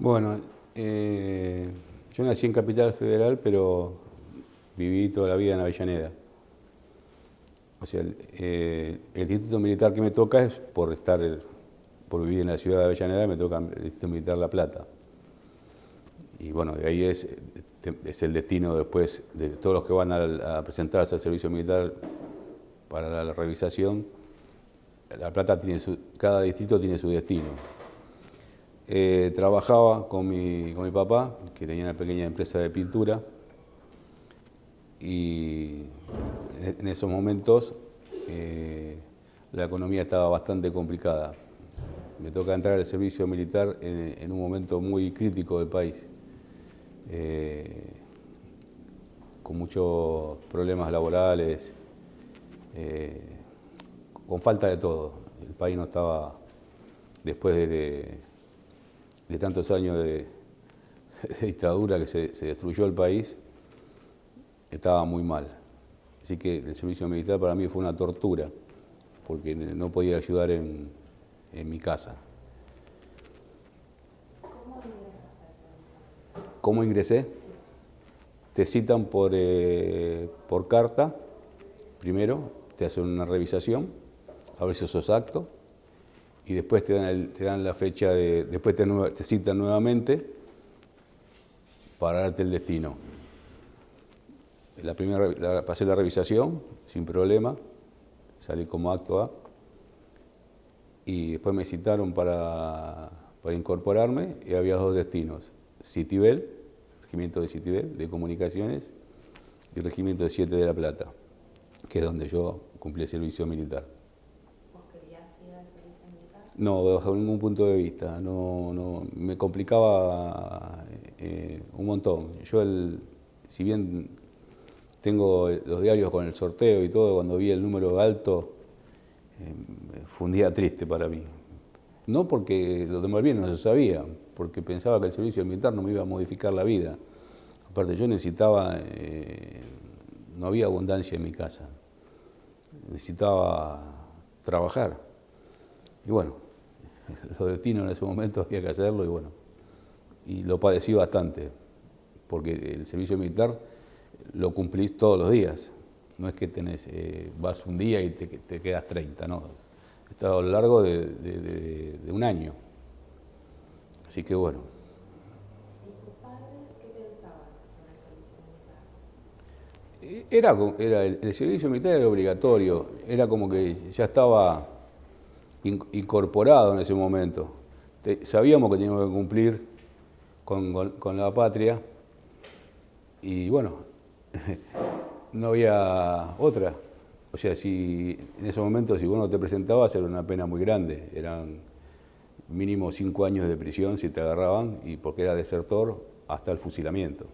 Bueno, yo nací en Capital Federal, pero viví toda la vida en Avellaneda. O sea, el Instituto Militar que me toca es por vivir en la ciudad de Avellaneda, me toca el Instituto Militar La Plata. Y bueno, de ahí es el destino después de todos los que van a presentarse al servicio militar para la revisación. La Plata cada distrito tiene su destino. Trabajaba con mi papá, que tenía una pequeña empresa de pintura, y en esos momentos la economía estaba bastante complicada. Me toca entrar al servicio militar en un momento muy crítico del país, con muchos problemas laborales, con falta de todo. El país no estaba, después de tantos años de dictadura que se destruyó el país, estaba muy mal. Así que el servicio militar para mí fue una tortura, porque no podía ayudar en mi casa. ¿Cómo ingresé? Te citan por carta, primero, te hacen una revisación, a ver si sos apto, y después te dan la fecha después te citan nuevamente para darte el destino. Pasé la revisación sin problema, salí como acto A, y después me citaron para incorporarme y había dos destinos: Citibel, Regimiento de Citibel, de Comunicaciones, y Regimiento de 7 de La Plata, que es donde yo cumplí el servicio militar. ¿Vos querías ir al servicio militar? No, bajo ningún punto de vista, me complicaba un montón. Si bien tengo los diarios con el sorteo y todo, cuando vi el número alto, fue un día triste para mí. No porque lo demás bien no se sabía, porque pensaba que el servicio militar no me iba a modificar la vida. Aparte, yo necesitaba, no había abundancia en mi casa, necesitaba trabajar. Y bueno, lo destino en ese momento había que hacerlo, y bueno, y lo padecí bastante, porque el servicio militar lo cumplís todos los días. No es que vas un día y te quedas 30, no. Está a lo largo de un año. Así que bueno. ¿Y tus padres qué pensaban sobre el servicio militar? El servicio militar era obligatorio, era como que ya estaba incorporado en ese momento. Sabíamos que teníamos que cumplir con la patria, y bueno, no había otra. O sea, en ese momento, si vos no te presentabas, era una pena muy grande. Eran mínimo 5 años de prisión si te agarraban, y porque era desertor, hasta el fusilamiento.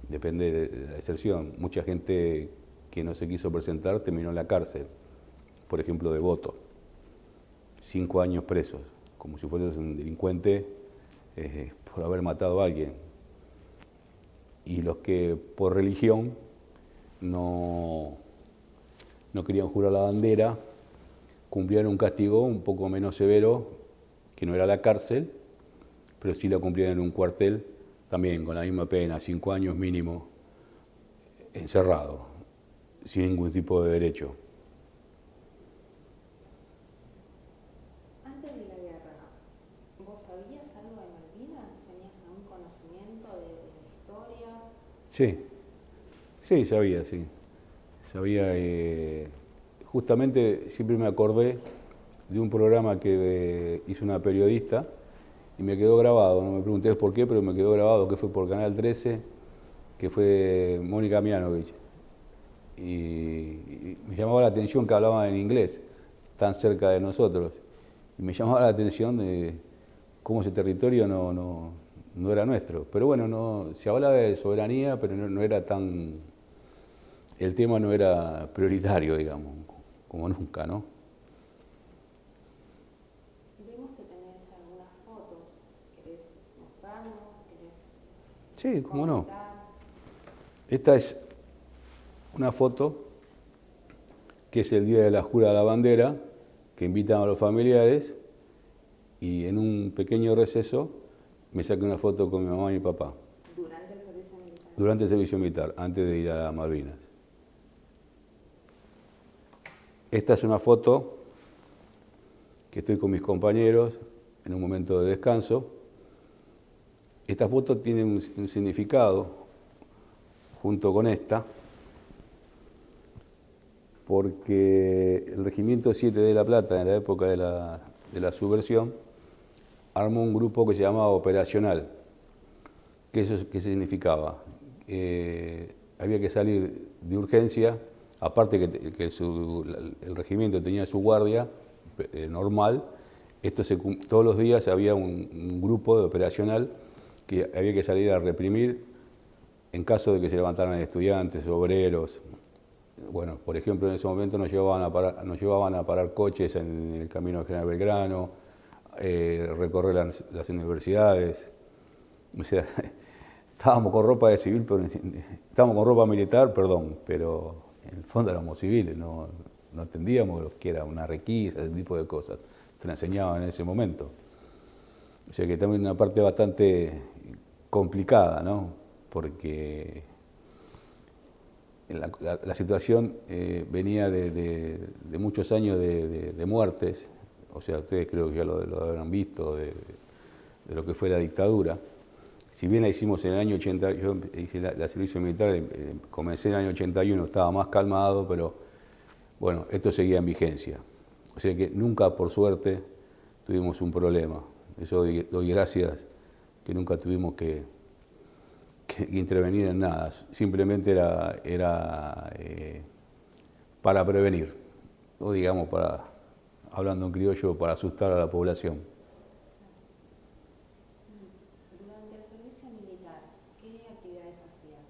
Depende de la deserción. Mucha gente que no se quiso presentar terminó en la cárcel, por ejemplo, Devoto. 5 años presos, como si fueras un delincuente por haber matado a alguien. Y los que por religión no querían jurar la bandera, cumplían un castigo un poco menos severo, que no era la cárcel, pero sí lo cumplían en un cuartel, también con la misma pena, 5 años mínimo, encerrado, sin ningún tipo de derecho. Antes de la guerra, ¿vos sabías algo de Malvinas? ¿Tenías algún conocimiento de la historia? Sí, sabía, sí. Sabía, justamente siempre me acordé de un programa que hizo una periodista y me quedó grabado. No me pregunté por qué, pero me quedó grabado, que fue por Canal 13, que fue Mónica Mianovich. Y me llamaba la atención que hablaban en inglés, tan cerca de nosotros. Y me llamaba la atención de cómo ese territorio no era nuestro. Pero bueno, se hablaba de soberanía, pero no era tan... El tema no era prioritario, digamos, como nunca, ¿no? Vimos que tenés algunas fotos. ¿Querés mostrarnos? ¿Querés Sí, cómo no. comentar? Esta es una foto que es el día de la jura de la bandera, que invitan a los familiares, y en un pequeño receso me saqué una foto con mi mamá y mi papá. ¿Durante el servicio militar? Durante el servicio militar, antes de ir a Malvinas. Esta es una foto que estoy con mis compañeros en un momento de descanso. Esta foto tiene un significado junto con esta, porque el Regimiento 7 de La Plata, en la época de la subversión, armó un grupo que se llamaba Operacional. ¿Qué significaba? Había que salir de urgencia, aparte que el regimiento tenía su guardia normal, todos los días había un grupo de operacional que había que salir a reprimir en caso de que se levantaran estudiantes, obreros. Bueno, por ejemplo, en ese momento nos llevaban a parar coches en el camino de General Belgrano, recorrer las universidades. O sea, estábamos con ropa de civil, estábamos con ropa militar, pero en el fondo éramos civiles, no entendíamos lo que era una requisa, ese tipo de cosas. Te la enseñaban en ese momento. O sea que también una parte bastante complicada, ¿no? Porque la situación venía de muchos años de muertes, o sea, ustedes creo que ya lo habrán visto, de lo que fue la dictadura. Si bien la hicimos en el año 80, yo hice la servicio militar, comencé en el año 81, estaba más calmado, pero bueno, esto seguía en vigencia. O sea que nunca, por suerte, tuvimos un problema. Eso doy gracias que nunca tuvimos que intervenir en nada. Simplemente era para prevenir, o digamos, hablando en criollo, para asustar a la población. Durante el servicio militar, ¿qué actividades hacías?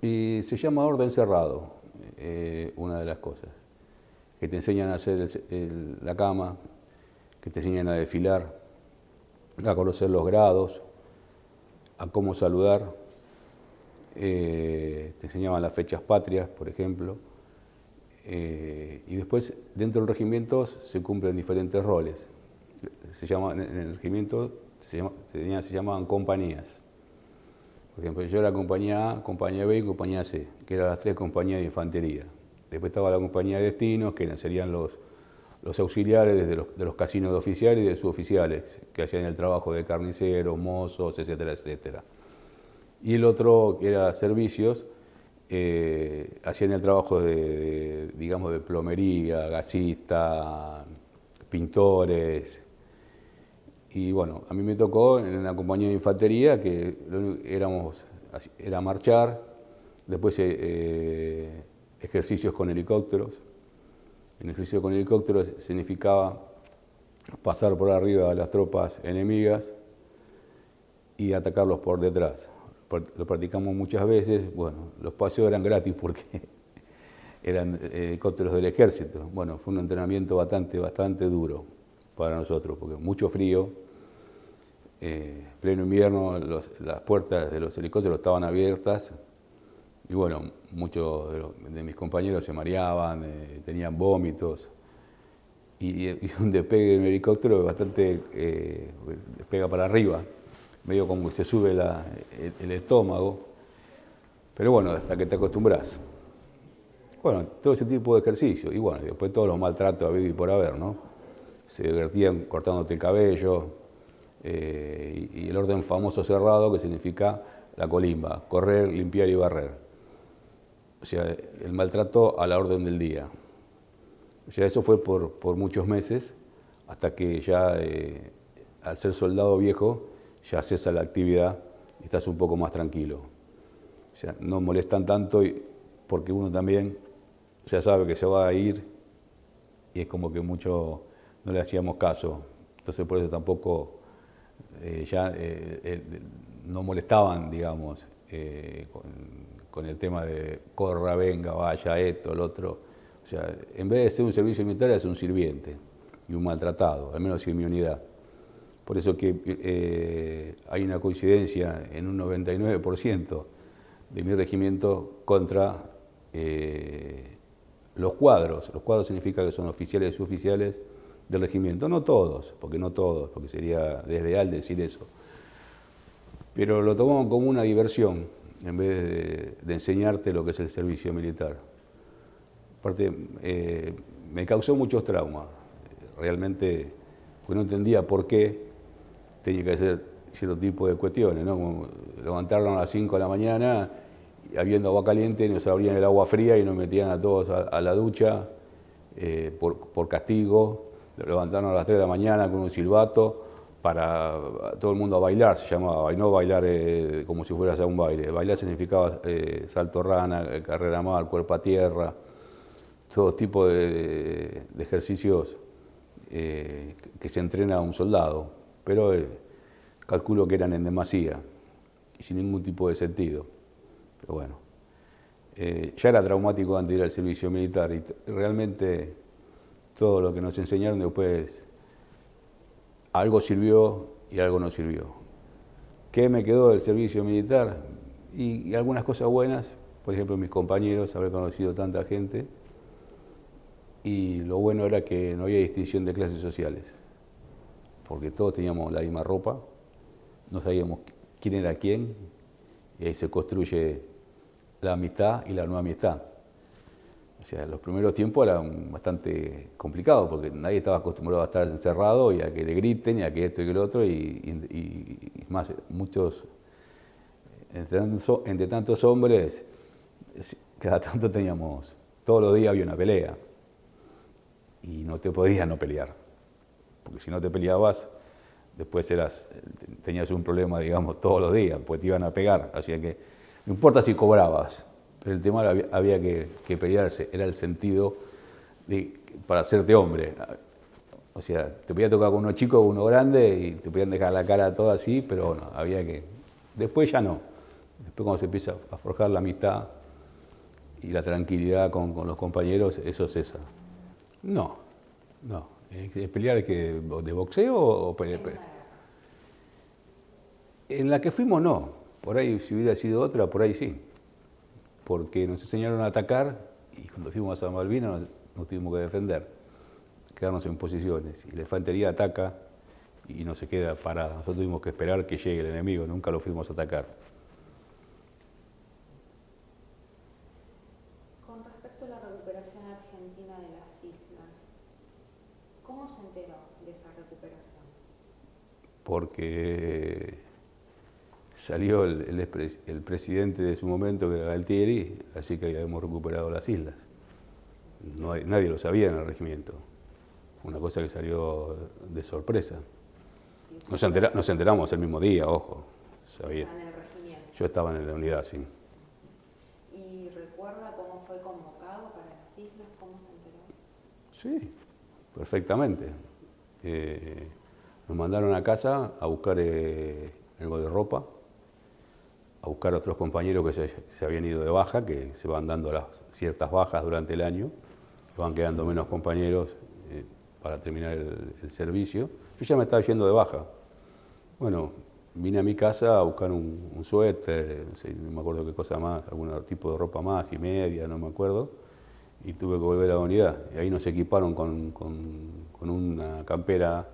Y se llama orden cerrado, una de las cosas. Que te enseñan a hacer la cama, que te enseñan a desfilar, a conocer los grados, a cómo saludar. Te enseñaban las fechas patrias, por ejemplo. Y después, dentro del regimiento, se cumplen diferentes roles. En el regimiento se llamaban compañías. Por ejemplo, yo era compañía A, compañía B y compañía C, que eran las 3 compañías de infantería. Después estaba la compañía de destinos, que serían los auxiliares de los casinos de oficiales y de suboficiales, que hacían el trabajo de carniceros, mozos, etcétera, etcétera. Y el otro, que era servicios, hacían el trabajo digamos, de plomería, gasista, pintores. Y bueno, a mí me tocó en una compañía de infantería que era marchar, después ejercicios con helicópteros. En ejercicio con helicópteros significaba pasar por arriba de las tropas enemigas y atacarlos por detrás. Lo practicamos muchas veces. Bueno, los paseos eran gratis porque eran helicópteros del ejército. Bueno, fue un entrenamiento bastante duro para nosotros, porque mucho frío, pleno invierno, las puertas de los helicópteros estaban abiertas y bueno, muchos de mis compañeros se mareaban, tenían vómitos y un despegue de un helicóptero bastante despega para arriba, medio como que se sube el estómago, pero bueno, hasta que te acostumbras. Bueno, todo ese tipo de ejercicio y bueno, después todos los maltratos a vivir y por haber, ¿no? Se divertían cortándote el cabello y el orden famoso cerrado, que significa la colimba, correr, limpiar y barrer. O sea, el maltrato a la orden del día. O sea, eso fue por muchos meses, hasta que ya, al ser soldado viejo, ya cesa la actividad y estás un poco más tranquilo. O sea, no molestan tanto porque uno también ya sabe que se va a ir y es como que mucho no le hacíamos caso. Entonces por eso tampoco no molestaban, digamos, con el tema de corra, venga, vaya, esto, el otro. O sea, en vez de ser un servicio militar, es un sirviente y un maltratado, al menos en mi unidad. Por eso que hay una coincidencia en un 99% de mi regimiento contra los cuadros. Los cuadros significa que son oficiales y suboficiales del regimiento. No todos, porque sería desleal decir eso. pero lo tomamos como una diversión en vez de enseñarte lo que es el servicio militar. Aparte, me causó muchos traumas. Realmente, pues no entendía por qué tenía que hacer cierto tipo de cuestiones, ¿no? Como levantarnos a las 5 de la mañana, y habiendo agua caliente, nos abrían el agua fría y nos metían a todos a la ducha por castigo, levantarnos a las 3 de la mañana con un silbato para todo el mundo a bailar, se llamaba, y no bailar como si fueras a un baile. Bailar significaba salto rana, carrera mar, cuerpo a tierra, todo tipo de ejercicios que se entrena a un soldado, pero calculo que eran en demasía y sin ningún tipo de sentido. Pero bueno, ya era traumático antes de ir al servicio militar y realmente todo lo que nos enseñaron después algo sirvió y algo no sirvió. ¿Qué me quedó del servicio militar? Y algunas cosas buenas, por ejemplo mis compañeros, haber conocido tanta gente, y lo bueno era que no había distinción de clases sociales, porque todos teníamos la misma ropa, no sabíamos quién era quién, y ahí se construye la amistad y la no amistad. O sea, los primeros tiempos eran bastante complicados, porque nadie estaba acostumbrado a estar encerrado y a que le griten y a que esto y que lo otro, y más, muchos, entre tantos hombres, cada tanto teníamos, todos los días había una pelea, y no te podías no pelear, porque si no te peleabas, después tenías un problema, digamos, todos los días, pues te iban a pegar, así que no importa si cobrabas, pero el tema había que pelearse, era el sentido para hacerte hombre. O sea, te podía tocar con uno chico o uno grande y te podían dejar la cara toda así, pero bueno, había que... Después ya no. Después cuando se empieza a forjar la amistad y la tranquilidad con los compañeros, eso cesa. No. ¿Es pelear de boxeo o pelear? En la que fuimos no. Por ahí, si hubiera sido otra, por ahí sí. Porque nos enseñaron a atacar y cuando fuimos a Malvinas nos tuvimos que defender, quedarnos en posiciones. Y la infantería ataca y no se queda parada. Nosotros tuvimos que esperar que llegue el enemigo, nunca lo fuimos a atacar. Con respecto a la recuperación argentina de las islas, ¿cómo se enteró de esa recuperación? Porque salió el presidente de su momento, que era Galtieri, así que habíamos recuperado las islas. Nadie lo sabía en el regimiento. Una cosa que salió de sorpresa. Nos enteramos el mismo día, ojo. Sabía. En el regimiento. Yo estaba en la unidad, sí. ¿Y recuerda cómo fue convocado para las islas? ¿Cómo se enteró? Sí, perfectamente. Nos mandaron a casa a buscar algo de ropa, a buscar a otros compañeros que se habían ido de baja, que se van dando ciertas bajas durante el año, van quedando menos compañeros para terminar el servicio. Yo ya me estaba yendo de baja. Bueno, vine a mi casa a buscar un suéter, no me acuerdo qué cosa más, algún tipo de ropa más y media, no me acuerdo, y tuve que volver a la unidad. Y ahí nos equiparon con una campera,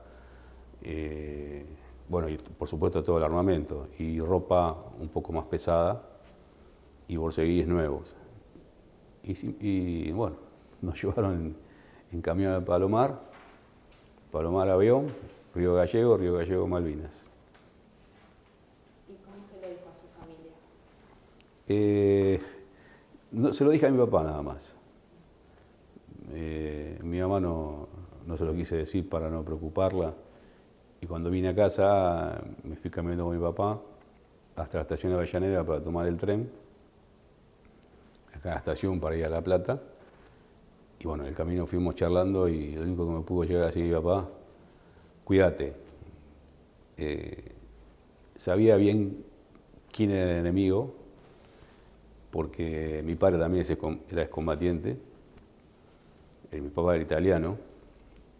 bueno, y por supuesto todo el armamento, y ropa un poco más pesada, y borceguíes nuevos. Y bueno, nos llevaron en camión al Palomar, Palomar avión, Río Gallego, Malvinas. ¿Y cómo se lo dijo a su familia? No, se lo dije a mi papá nada más. Mi mamá no se lo quise decir para no preocuparla. Y cuando vine a casa me fui caminando con mi papá hasta la estación de Avellaneda para tomar el tren, acá a la estación para ir a La Plata. Y bueno, en el camino fuimos charlando y lo único que me pudo llegar a decir mi papá, cuídate. Sabía bien quién era el enemigo, porque mi padre también era excombatiente, mi papá era italiano,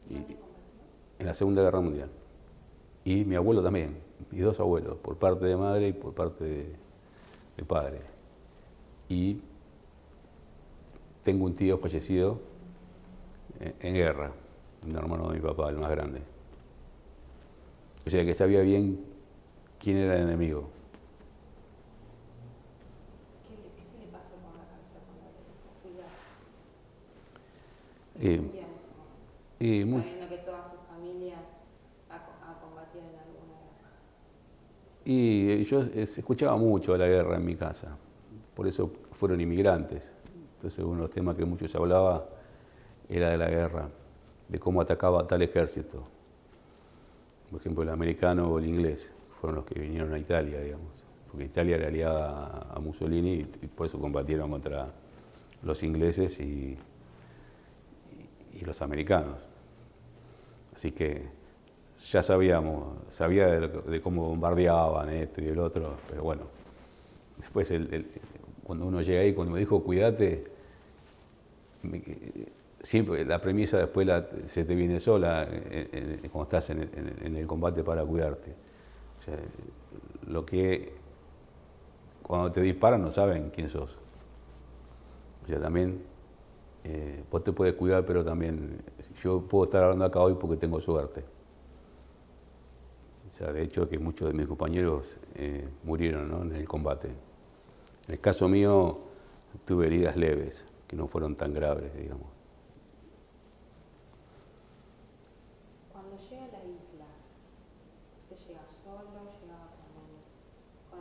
en la Segunda Guerra Mundial. Y mi abuelo también, mis dos abuelos, por parte de madre y por parte de padre. Y tengo un tío fallecido en guerra, un hermano de mi papá, el más grande. O sea que sabía bien quién era el enemigo. Y, sentía en ese momento? y mu- Sabiendo que toda su familia ha combatido en alguna guerra. Y yo escuchaba mucho de la guerra en mi casa, por eso fueron inmigrantes. Entonces uno de los temas que mucho se hablaba era de la guerra, de cómo atacaba tal ejército. Por ejemplo, el americano o el inglés fueron los que vinieron a Italia, digamos, porque Italia era aliada a Mussolini y por eso combatieron contra los ingleses y los americanos. Así que ya sabía de cómo bombardeaban esto y el otro, pero bueno, después cuando uno llega ahí, cuando me dijo cuídate, siempre la premisa después se te viene sola cuando estás en el combate para cuidarte. O sea, cuando te disparan no saben quién sos. O sea, también vos te puedes cuidar, pero también yo puedo estar hablando acá hoy porque tengo suerte. O sea, de hecho que muchos de mis compañeros murieron, ¿no?, en el combate. En el caso mío tuve heridas leves, que no fueron tan graves, digamos. Cuando llega a las islas, ¿usted llega solo? ¿Llegaba con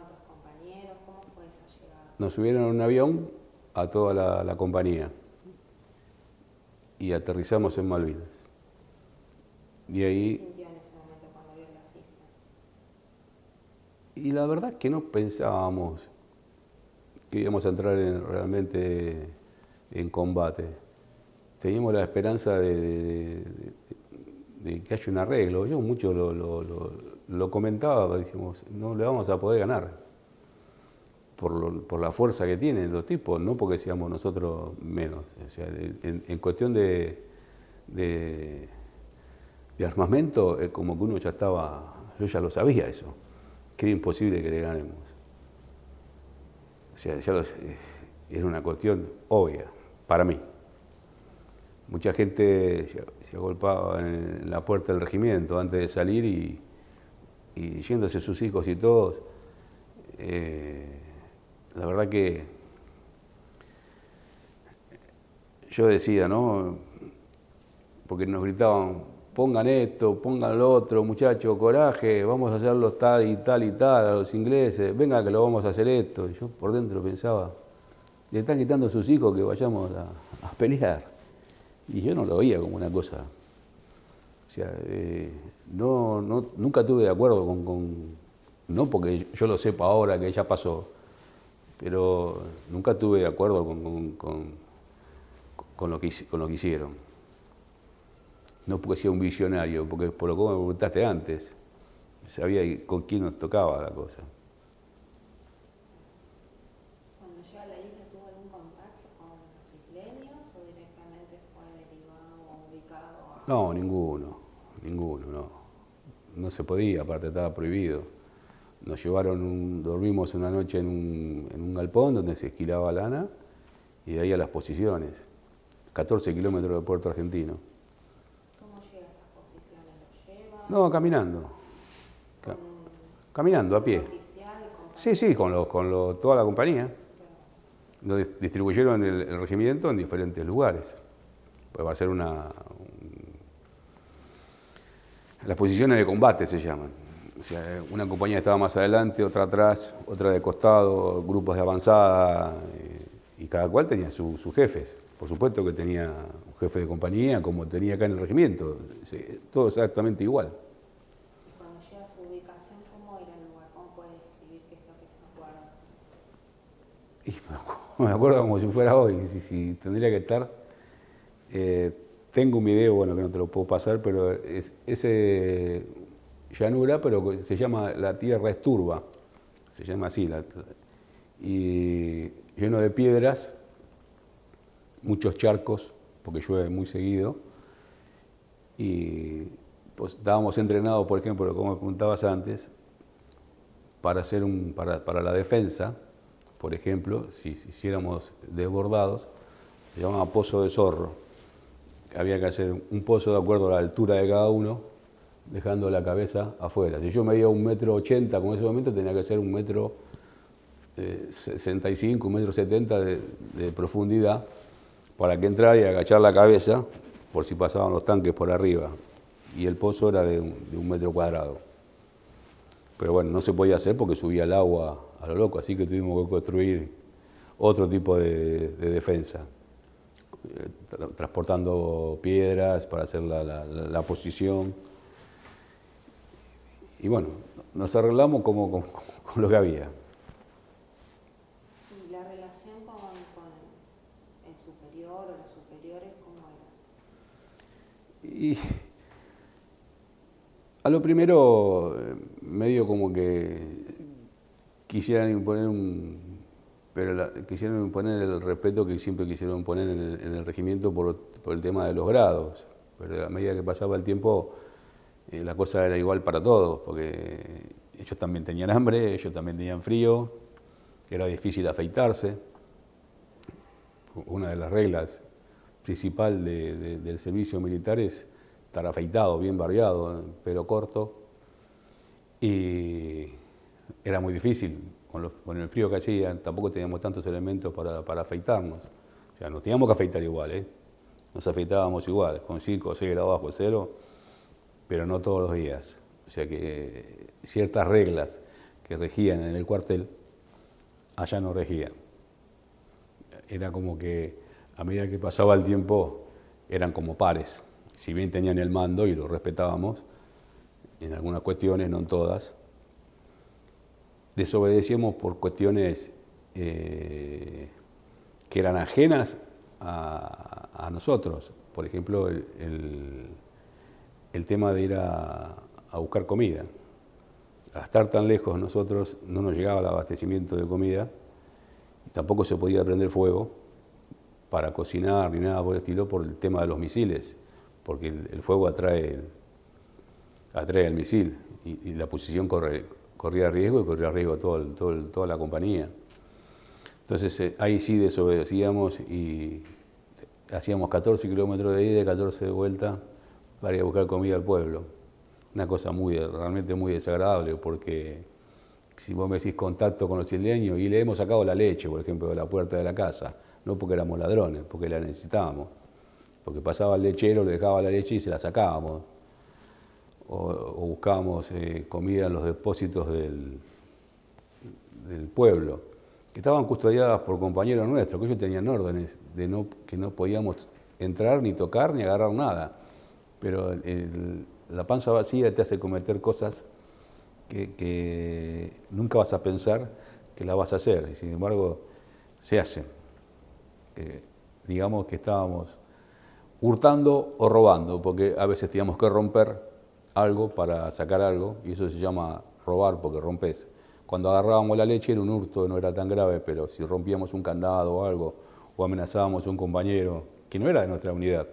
otros compañeros? ¿Cómo fue esa llegada? Nos subieron en un avión a toda la compañía y aterrizamos en Malvinas. Y ¿Qué ahí, sintió en ese momento cuando vio las islas? y la verdad que no pensábamos que íbamos a entrar realmente en combate. Teníamos la esperanza de que haya un arreglo. Yo mucho lo comentaba, decíamos, no le vamos a poder ganar por la fuerza que tienen los tipos, no porque seamos nosotros menos. O sea, en cuestión de armamento, como que uno ya estaba, yo ya lo sabía eso, que era imposible que le ganemos. O sea, era una cuestión obvia para mí. Mucha gente se agolpaba en la puerta del regimiento antes de salir y yéndose sus hijos y todos. La verdad que yo decía, ¿no?, porque nos gritaban, pongan esto, pongan lo otro, muchachos, coraje, vamos a hacerlo tal y tal y tal a los ingleses, venga que lo vamos a hacer esto. Y yo por dentro pensaba, le están quitando a sus hijos que vayamos a pelear. Y yo no lo veía como una cosa. O sea, nunca estuve de acuerdo no porque yo lo sepa ahora que ya pasó, pero nunca estuve de acuerdo con lo que hicieron. No porque sea un visionario, porque por lo que me preguntaste antes, sabía con quién nos tocaba la cosa. Cuando llega a la isla, ¿tuvo algún contacto con los isleños o directamente fue derivado o ubicado a...? No, ninguno, no. No se podía, aparte estaba prohibido. Nos dormimos una noche en un galpón donde se esquilaba lana y de ahí a las posiciones, 14 kilómetros del puerto argentino. ¿Cómo llega a esas posiciones? ¿Lo lleva? No, caminando. Caminando, a pie. ¿Oficial? Sí, con toda la compañía. Lo distribuyeron el regimiento en diferentes lugares. Pues va a ser las posiciones de combate se llaman. O sea, una compañía estaba más adelante, otra atrás, otra de costado, grupos de avanzada, y cada cual tenía sus jefes. Por supuesto que tenía un jefe de compañía, como tenía acá en el regimiento, todo exactamente igual. Y cuando llega a su ubicación, ¿cómo era el lugar? ¿Cómo puede describir qué es lo que se acuerda? Y me acuerdo como si fuera hoy, si tendría que estar. Tengo un video, bueno, que no te lo puedo pasar, pero es llanura, pero se llama La Tierra es Turba, se llama así, y lleno de piedras, muchos charcos, porque llueve muy seguido, y pues estábamos entrenados, por ejemplo, como me preguntabas antes, para la defensa, por ejemplo, si hiciéramos desbordados, se llamaba pozo de zorro. Había que hacer un pozo de acuerdo a la altura de cada uno, dejando la cabeza afuera. Si yo medía 1,80 m, como en ese momento tenía que hacer 1,65 m, 1,70 m de profundidad, para que entrara y agachar la cabeza por si pasaban los tanques por arriba, y el pozo era de 1 metro cuadrado. Pero bueno, no se podía hacer porque subía el agua a lo loco, así que tuvimos que construir otro tipo de defensa, transportando piedras para hacer la posición. Y bueno, nos arreglamos con lo que había. ¿Y la relación con el superior o los superiores cómo era? Y a lo primero, medio como que quisieran imponer quisieron imponer el respeto que siempre quisieron imponer en el regimiento por el tema de los grados. Pero a medida que pasaba el tiempo, la cosa era igual para todos, porque ellos también tenían hambre, ellos también tenían frío, era difícil afeitarse. Una de las reglas principales del servicio militar es estar afeitado, bien barbeado, pelo corto, y era muy difícil. Con el frío que hacía, tampoco teníamos tantos elementos para afeitarnos. O sea, nos teníamos que afeitar igual, nos afeitábamos igual, con 5 o 6 grados bajo cero, pero no todos los días. O sea que ciertas reglas que regían en el cuartel, allá no regían. Era como que a medida que pasaba el tiempo, eran como pares. Si bien tenían el mando y lo respetábamos, en algunas cuestiones, no en todas, desobedecíamos por cuestiones que eran ajenas a nosotros. Por ejemplo, el tema de ir a buscar comida. Al estar tan lejos nosotros no nos llegaba el abastecimiento de comida y tampoco se podía prender fuego para cocinar ni nada por el estilo por el tema de los misiles, porque el fuego atrae el misil y la posición corría riesgo y corría riesgo toda la compañía. Entonces ahí sí desobedecíamos y hacíamos 14 kilómetros de ida y 14 de vuelta para ir a buscar comida al pueblo. Una cosa realmente muy desagradable, porque si vos me decís contacto con los isleños, y le hemos sacado la leche, por ejemplo, de la puerta de la casa, no porque éramos ladrones, porque la necesitábamos. Porque pasaba el lechero, le dejaba la leche y se la sacábamos. O buscábamos comida en los depósitos del pueblo, que estaban custodiadas por compañeros nuestros, que ellos tenían órdenes de que no podíamos entrar, ni tocar, ni agarrar nada. Pero la panza vacía te hace cometer cosas que nunca vas a pensar que la vas a hacer, y sin embargo se hacen. Digamos que estábamos hurtando o robando, porque a veces teníamos que romper algo para sacar algo, y eso se llama robar porque rompes. Cuando agarrábamos la leche era un hurto, no era tan grave, pero si rompíamos un candado o algo, o amenazábamos a un compañero, que no era de nuestra unidad,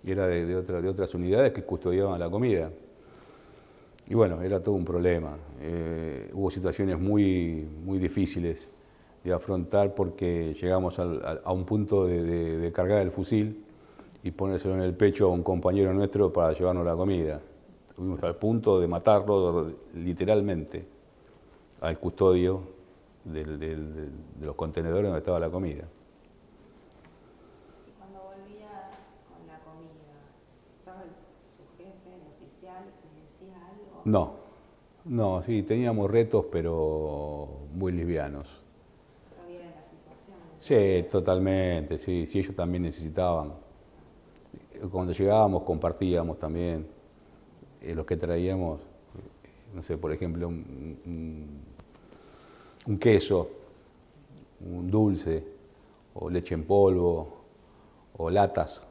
era de otras unidades que custodiaban la comida. Y bueno, era todo un problema. Hubo situaciones muy difíciles de afrontar, porque llegamos a un punto de cargar el fusil y ponérselo en el pecho a un compañero nuestro para llevarnos la comida. Estuvimos al punto de matarlo literalmente al custodio de los contenedores donde estaba la comida. Y cuando volvía con la comida, ¿estaba su jefe, el oficial, le decía algo? No, sí, teníamos retos, pero muy livianos. ¿Sabía de la situación? Sí, totalmente, sí, ellos también necesitaban. Cuando llegábamos compartíamos también. Los que traíamos, no sé, por ejemplo, un queso, un dulce, o leche en polvo, o latas,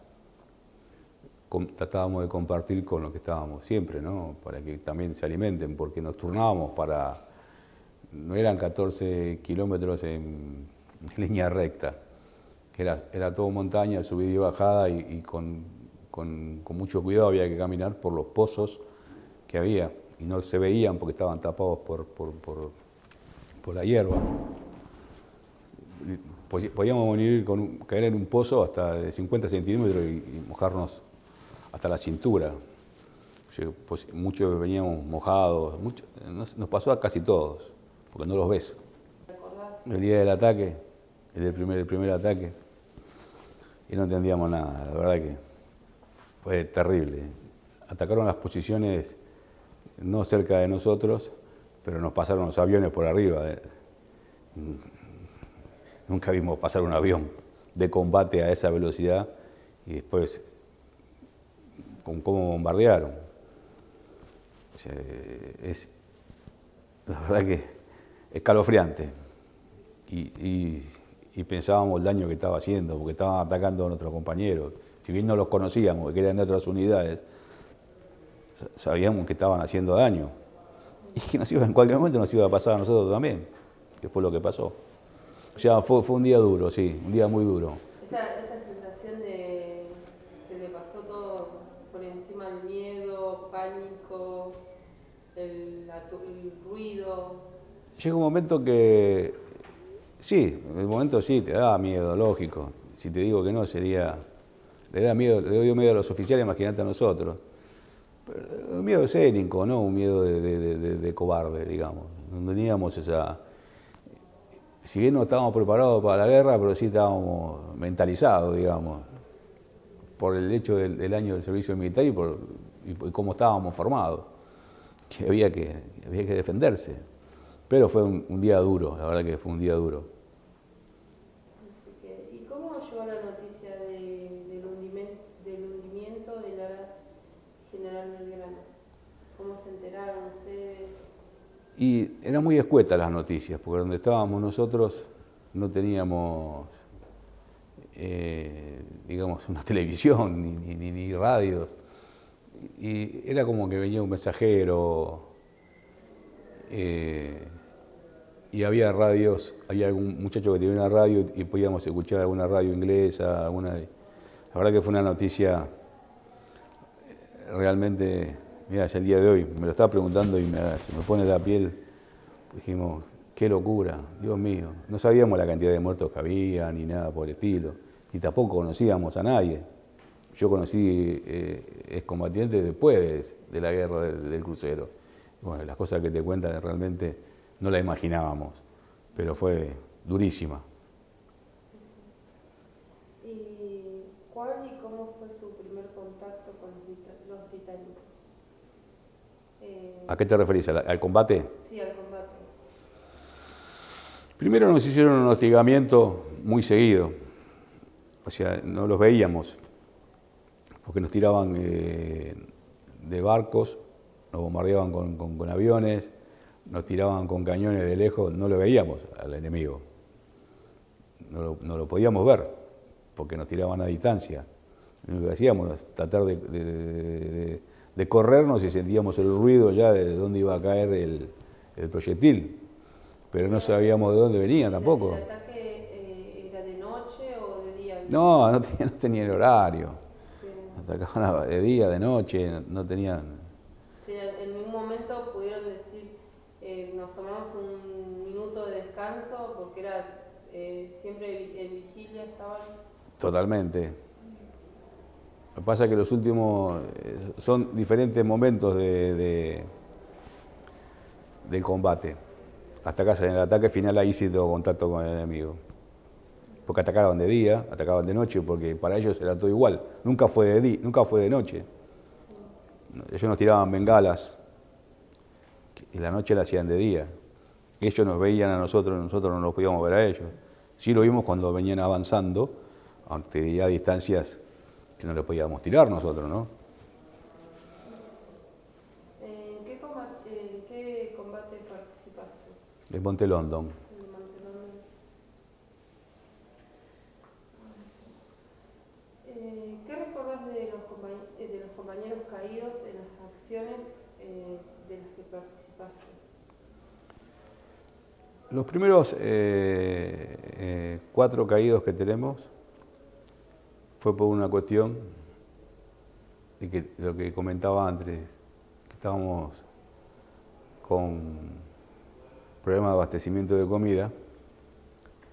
tratábamos de compartir con los que estábamos siempre, ¿no? Para que también se alimenten, porque nos turnábamos no eran 14 kilómetros en línea recta, era todo montaña, subida y bajada, y con mucho cuidado había que caminar por los pozos que había, y no se veían porque estaban tapados por la hierba. Podíamos caer en un pozo hasta de 50 centímetros y mojarnos hasta la cintura. Pues muchos veníamos mojados, nos pasó a casi todos, porque no los ves. El día del ataque, el primer ataque, y no entendíamos nada, la verdad que fue terrible. Atacaron las posiciones no cerca de nosotros, pero nos pasaron los aviones por arriba. Nunca vimos pasar un avión de combate a esa velocidad y después con cómo bombardearon. O sea, es la verdad que escalofriante. Y pensábamos el daño que estaba haciendo, porque estaban atacando a nuestros compañeros. Si bien no los conocíamos, que eran de otras unidades, sabíamos que estaban haciendo daño. Y que en cualquier momento nos iba a pasar a nosotros también, que fue lo que pasó. O sea, fue un día duro, sí, un día muy duro. Esa sensación de se le pasó todo por encima, el miedo, pánico, el ruido. Llega un momento que, sí, en el momento sí, te da miedo, lógico. Si te digo que no, sería, le dio miedo a los oficiales, imagínate a nosotros. Pero un miedo escénico, no un miedo de cobarde, digamos. No teníamos esa... Si bien no estábamos preparados para la guerra, pero sí estábamos mentalizados, digamos, por el hecho del año del servicio militar y por cómo estábamos formados, que había que defenderse. Pero fue un día duro, la verdad que fue un día duro. Así que, ¿y cómo llegó la noticia del hundimiento de la General Belgrano? ¿Cómo se enteraron ustedes? Y eran muy escuetas las noticias, porque donde estábamos nosotros no teníamos, digamos, una televisión ni radios. Y era como que venía un mensajero, y había radios, había algún muchacho que tenía una radio y podíamos escuchar alguna radio inglesa, la verdad que fue una noticia realmente... Mira, ya el día de hoy me lo estaba preguntando y se me pone la piel. Dijimos, qué locura, Dios mío. No sabíamos la cantidad de muertos que había, ni nada por el estilo. Ni tampoco conocíamos a nadie. Yo conocí excombatientes después de la guerra del crucero. Bueno, las cosas que te cuentan realmente no las imaginábamos, pero fue durísima. ¿Y cuál y cómo fue su primer contacto con los británicos? ¿A qué te referís? ¿Al combate? Sí, al combate. Primero nos hicieron un hostigamiento muy seguido. O sea, no los veíamos, porque nos tiraban de barcos, nos bombardeaban con aviones, nos tiraban con cañones de lejos, no lo veíamos al enemigo. No lo podíamos ver, porque nos tiraban a distancia. Lo único que hacíamos era tratar de corrernos y sentíamos el ruido ya de dónde iba a caer el proyectil, pero no sabíamos de dónde venía tampoco. ¿El ataque era de noche o de día? No tenía el horario. Sí. Atacaban de día, de noche, no tenían... Sí, en un momento pudieron decir, nos tomamos un minuto de descanso porque era siempre en vigilia estaban. Totalmente. Lo que pasa es que los últimos son diferentes momentos del combate. Hasta acá en el ataque final ahí sí tengo contacto con el enemigo. Porque atacaban de día, atacaban de noche, porque para ellos era todo igual. Nunca fue de noche. Ellos nos tiraban bengalas y la noche la hacían de día. Ellos nos veían a nosotros no nos podíamos ver a ellos. Sí lo vimos cuando venían avanzando, aunque ya a distancias que no le podíamos tirar nosotros, ¿no? ¿En qué combate participaste? En Monte London. En Montelondon. ¿Qué recordás de los compañeros caídos en las acciones de las que participaste? Los primeros 4 caídos que tenemos fue por una cuestión de que lo que comentaba antes, que estábamos con problemas de abastecimiento de comida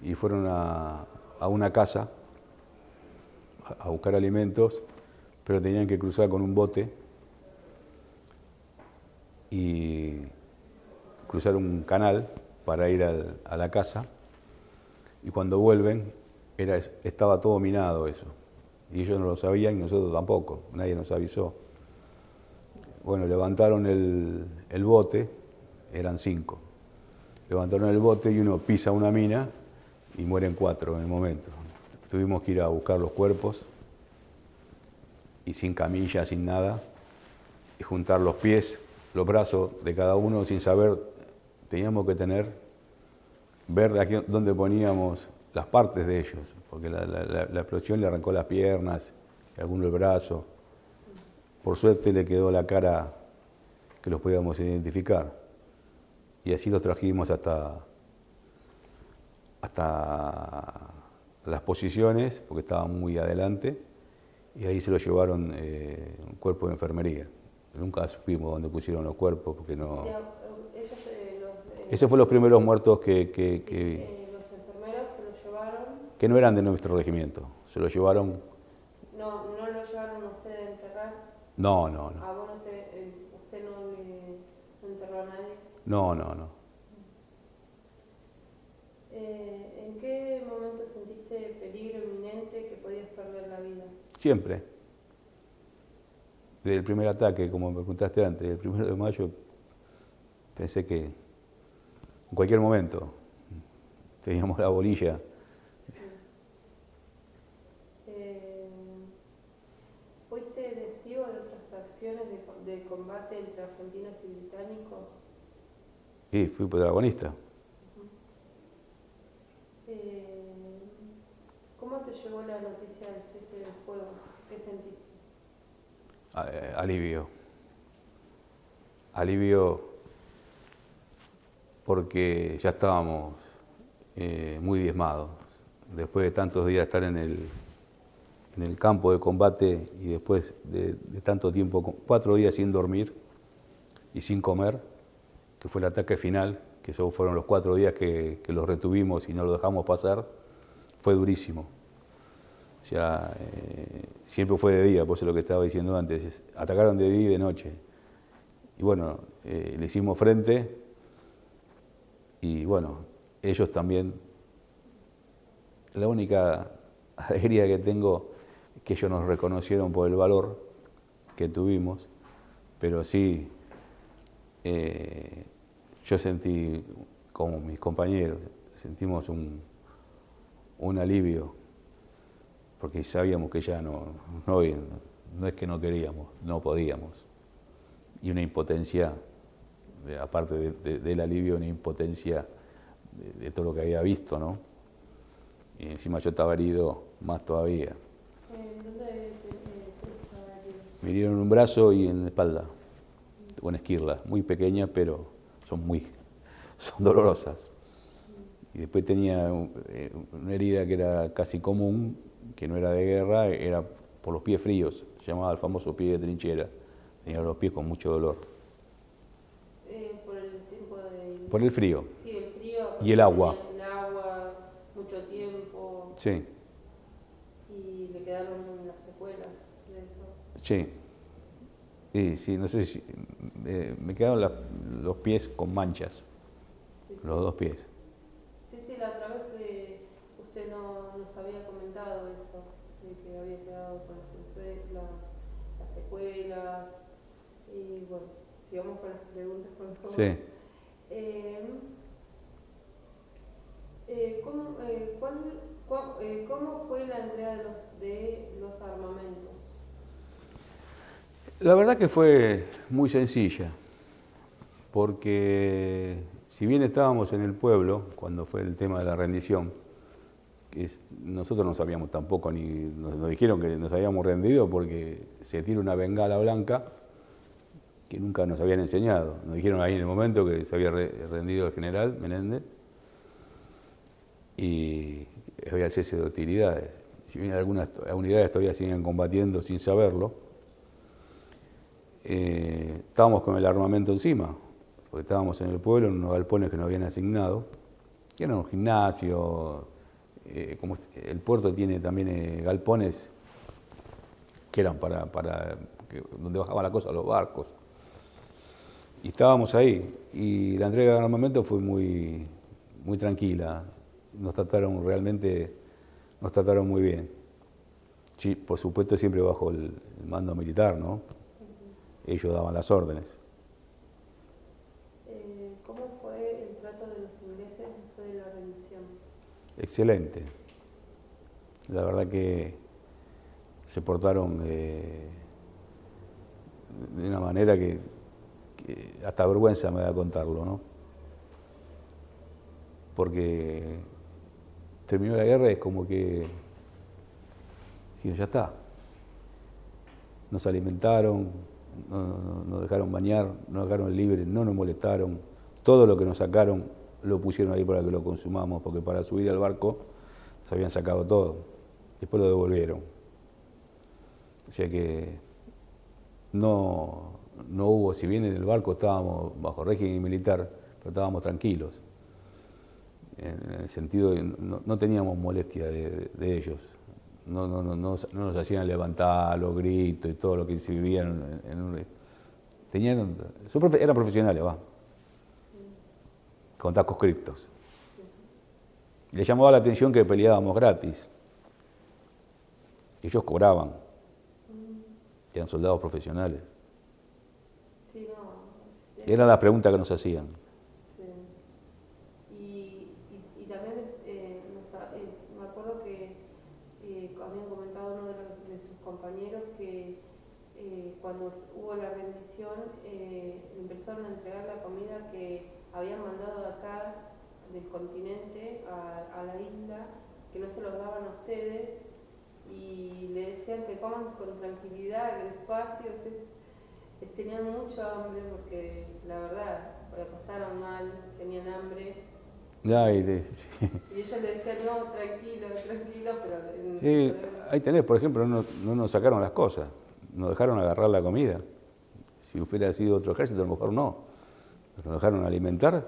y fueron a una casa a buscar alimentos, pero tenían que cruzar con un bote y cruzar un canal para ir a la casa, y cuando vuelven estaba todo minado eso. y ellos no lo sabían y nosotros tampoco, nadie nos avisó. Bueno, levantaron el bote, eran 5. Levantaron el bote y uno pisa una mina y mueren 4 en el momento. Tuvimos que ir a buscar los cuerpos y sin camilla, sin nada, y juntar los pies, los brazos de cada uno sin saber, teníamos que ver de aquí dónde poníamos las partes de ellos, porque la explosión le arrancó las piernas, y alguno el brazo. Por suerte le quedó la cara que los podíamos identificar. Y así los trajimos hasta las posiciones, porque estaban muy adelante, y ahí se los llevaron un cuerpo de enfermería. Nunca supimos dónde pusieron los cuerpos, porque no... Esos fueron los primeros muertos los enfermeros se los llevaron. Que no eran de nuestro regimiento, se los llevaron... No lo llevaron a usted a enterrar. No. ¿A vos usted no enterró a nadie? No. ¿En qué momento sentiste peligro inminente que podías perder la vida? Siempre. Desde el primer ataque, como me preguntaste antes, el 1 de mayo, pensé que en cualquier momento teníamos la bolilla. ¿Fuiste testigo de otras acciones de combate entre argentinos y británicos? Sí, fui protagonista. ¿Cómo te llegó la noticia del cese del fuego? ¿Qué sentiste? Alivio porque ya estábamos muy diezmados. Después de tantos días estar en el campo de combate y después de tanto tiempo, 4 días sin dormir y sin comer, que fue el ataque final, que esos fueron los 4 días que los retuvimos y no los dejamos pasar, fue durísimo. O sea, siempre fue de día, por eso lo que estaba diciendo antes, atacaron de día y de noche. Y bueno, le hicimos frente y bueno, ellos también. La única alegría que tengo es que ellos nos reconocieron por el valor que tuvimos, pero sí, yo sentí, como mis compañeros, sentimos un alivio, porque sabíamos que ya no es que no queríamos, no podíamos. Y una impotencia, aparte del alivio, una impotencia de todo lo que había visto, ¿no? Y encima yo estaba herido más todavía. ¿Dónde estaba herido? Me hirieron en un brazo y en la espalda, con esquirlas, muy pequeñas, pero son dolorosas. Y después tenía una herida que era casi común, que no era de guerra, era por los pies fríos, se llamaba el famoso pie de trinchera. Tenía los pies con mucho dolor. Por el tiempo de... Por el frío. Sí, el frío. Y el agua. El agua, mucho tiempo. Sí. Y le quedaron las secuelas de eso. Sí. Sí, no sé si... me quedaron los pies con manchas, Sí. los 2 pies. Sí, la otra vez usted nos había comentado eso, de que había quedado con las secuelas. Y bueno, sigamos con las preguntas, por favor. Sí. ¿Cómo fue la entrega de los armamentos? La verdad que fue muy sencilla, porque si bien estábamos en el pueblo, cuando fue el tema de la rendición, nosotros no sabíamos tampoco, ni nos dijeron que nos habíamos rendido porque se tira una bengala blanca que nunca nos habían enseñado. Nos dijeron ahí en el momento que se había rendido el general Menéndez y había el cese de hostilidades. Si bien algunas unidades todavía siguen combatiendo sin saberlo, estábamos con el armamento encima, porque estábamos en el pueblo, en unos galpones que nos habían asignado, que eran un gimnasio, como el puerto tiene también galpones que eran donde bajaban la cosa los barcos. Y estábamos ahí, y la entrega de armamento fue muy, muy tranquila, nos trataron muy bien. Sí, por supuesto siempre bajo el mando militar, ¿no? Ellos daban las órdenes. ¿Cómo fue el trato de los ingleses después de la rendición? Excelente. La verdad que se portaron de una manera que hasta vergüenza me da contarlo, ¿no? Porque terminó la guerra y es como que ya está. Nos alimentaron, nos dejaron bañar, nos dejaron libres, no nos molestaron. Todo lo que nos sacaron lo pusieron ahí para que lo consumamos, porque para subir al barco nos habían sacado todo. Después lo devolvieron. O sea que no hubo, si bien en el barco estábamos bajo régimen militar, pero estábamos tranquilos. En el sentido de no teníamos molestia de ellos. No nos hacían levantar los gritos y todo lo que se vivían eran profesionales, con tacos criptos. Les llamaba la atención que peleábamos gratis. Ellos cobraban. Eran soldados profesionales. Sí, no. Eran las preguntas que nos hacían. Y también me acuerdo que habían comentado uno de sus compañeros que cuando hubo la rendición empezaron a entregar la comida que habían mandado de acá del continente a la isla, que no se los daban a ustedes y le decían que coman con tranquilidad, que despacio. Tenían mucho hambre porque la verdad la pasaron mal, tenían hambre. Y ellos le decían, no, tranquilo, pero... Sí, ahí tenés, por ejemplo, no nos sacaron las cosas, nos dejaron agarrar la comida. Si hubiera sido otro ejército, a lo mejor no, pero nos dejaron alimentar.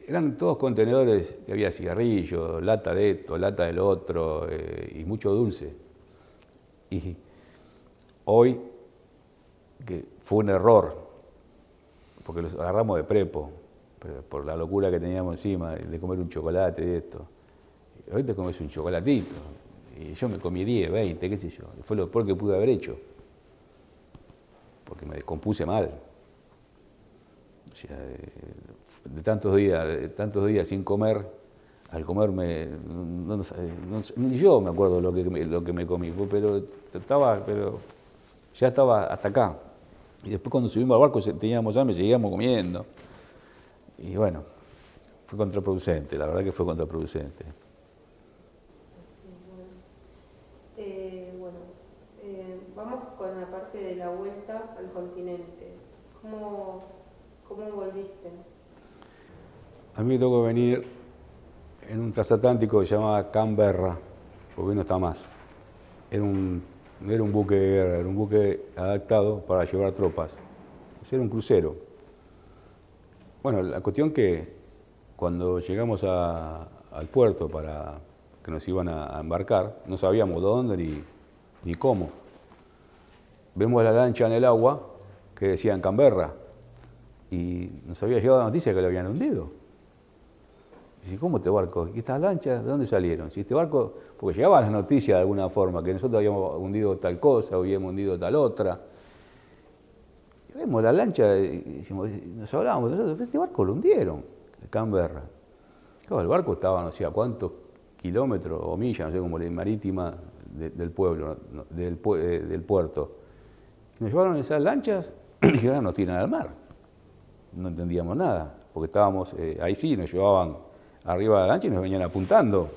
Eran todos contenedores que había cigarrillos, lata de esto, lata del otro, y mucho dulce. Y hoy, que fue un error, porque los agarramos de prepo, por la locura que teníamos encima, de comer un chocolate, de esto. Hoy te comes un chocolatito, y yo me comí 10, 20, qué sé yo. Fue lo peor que pude haber hecho, porque me descompuse mal. O sea, de tantos días sin comer, al comerme, ni yo me acuerdo lo que me comí, pero ya estaba hasta acá. Y después cuando subimos al barco teníamos hambre, seguíamos comiendo. Y bueno, fue contraproducente, la verdad que fue contraproducente. Vamos con la parte de la vuelta al continente. ¿Cómo volviste? A mí me tocó venir en un transatlántico que se llamaba Canberra, porque no está más. No era un buque de guerra, era un buque adaptado para llevar tropas. Era un crucero. Bueno, la cuestión que cuando llegamos al puerto para que nos iban a embarcar, no sabíamos dónde ni cómo. Vemos la lancha en el agua que decía en Canberra y nos había llegado la noticia que lo habían hundido. Dice, ¿cómo este barco? ¿Y estas lanchas de dónde salieron? Si este barco, porque llegaban las noticias de alguna forma, que nosotros habíamos hundido tal cosa, habíamos hundido tal otra. Y vemos la lancha y decimos, nos hablábamos nosotros, este barco lo hundieron, el Canberra. Claro, el barco estaba no sé a cuántos kilómetros o millas, no sé, como la marítima del pueblo, del puerto. Y nos llevaron esas lanchas y dijeron, nos tiran al mar. No entendíamos nada, porque estábamos, ahí sí, nos llevaban arriba de la lancha y nos venían apuntando.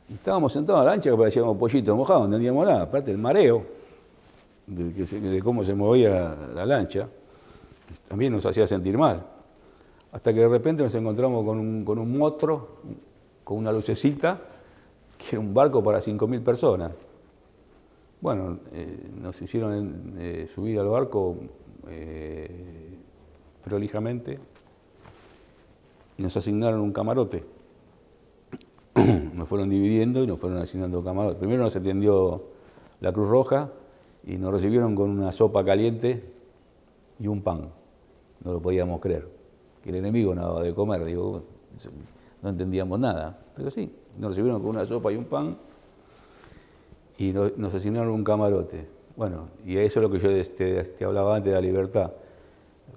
Y estábamos sentados en la lancha que parecíamos pollitos mojados, no entendíamos nada, aparte del mareo, de cómo se movía la lancha, también nos hacía sentir mal. Hasta que de repente nos encontramos con un motro, con una lucecita, que era un barco para 5.000 personas. Bueno, nos hicieron subir al barco prolijamente, nos asignaron un camarote. Nos fueron dividiendo y nos fueron asignando camarotes. Primero nos atendió la Cruz Roja y nos recibieron con una sopa caliente y un pan. No lo podíamos creer. Que el enemigo no daba de comer, digo, no entendíamos nada. Pero sí, nos recibieron con una sopa y un pan. y nos asignaron un camarote. Bueno, y eso es lo que yo te hablaba antes de la libertad,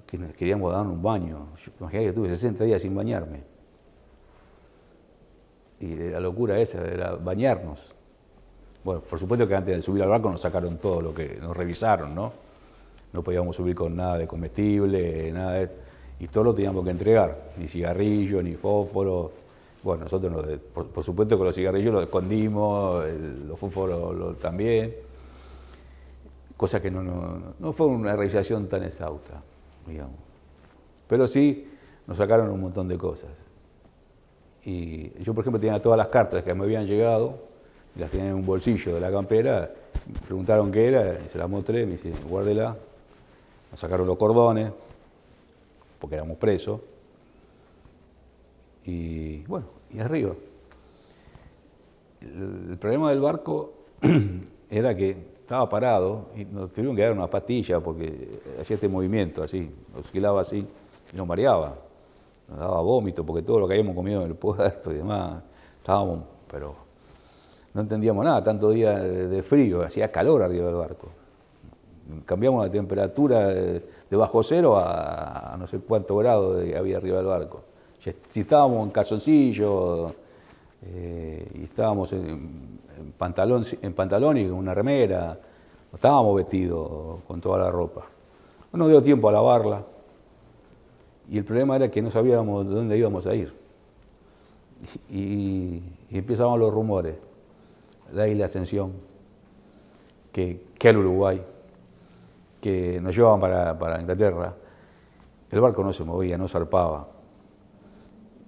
que queríamos dar un baño. Imagínate que tuve 60 días sin bañarme. Y la locura esa era bañarnos. Bueno, por supuesto que antes de subir al barco nos sacaron todo lo que nos revisaron, ¿no? No podíamos subir con nada de comestible, nada de... Y todo lo teníamos que entregar, ni cigarrillo, ni fósforo. Bueno, nosotros por supuesto que los cigarrillos los escondimos, los fósforos también. Cosa que no fue una revisación tan exhausta, digamos. Pero sí nos sacaron un montón de cosas. Y yo, por ejemplo, tenía todas las cartas que me habían llegado, y las tenía en un bolsillo de la campera, me preguntaron qué era, y se las mostré, me dice, guárdela. Nos sacaron los cordones, porque éramos presos, y bueno, y arriba. El problema del barco era que estaba parado y nos tuvieron que dar una pastilla porque hacía este movimiento así, oscilaba así y nos mareaba. Nos daba vómito porque todo lo que habíamos comido en el puerto y demás, estábamos, pero no entendíamos nada, tanto día de frío, hacía calor arriba del barco. Cambiamos la temperatura de bajo cero a no sé cuánto grado había arriba del barco. Si estábamos en calzoncillo y estábamos en pantalón y con una remera, no estábamos vestidos con toda la ropa. No nos dio tiempo a lavarla y el problema era que no sabíamos de dónde íbamos a ir. Y empezaban los rumores, la isla Ascensión, que al Uruguay, que nos llevaban para Inglaterra. El barco no se movía, no zarpaba.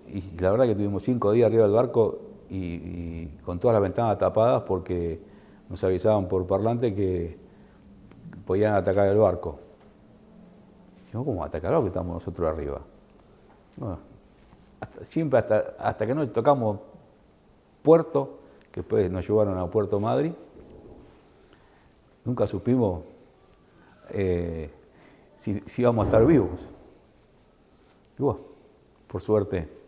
Y la verdad que tuvimos 5 días arriba del barco y con todas las ventanas tapadas porque nos avisaban por parlante que podían atacar el barco. Dijimos, ¿cómo atacar el barco que estamos nosotros arriba? Bueno, siempre hasta que no tocamos puerto, que después nos llevaron a Puerto Madryn, nunca supimos si íbamos a estar vivos. Y bueno, por suerte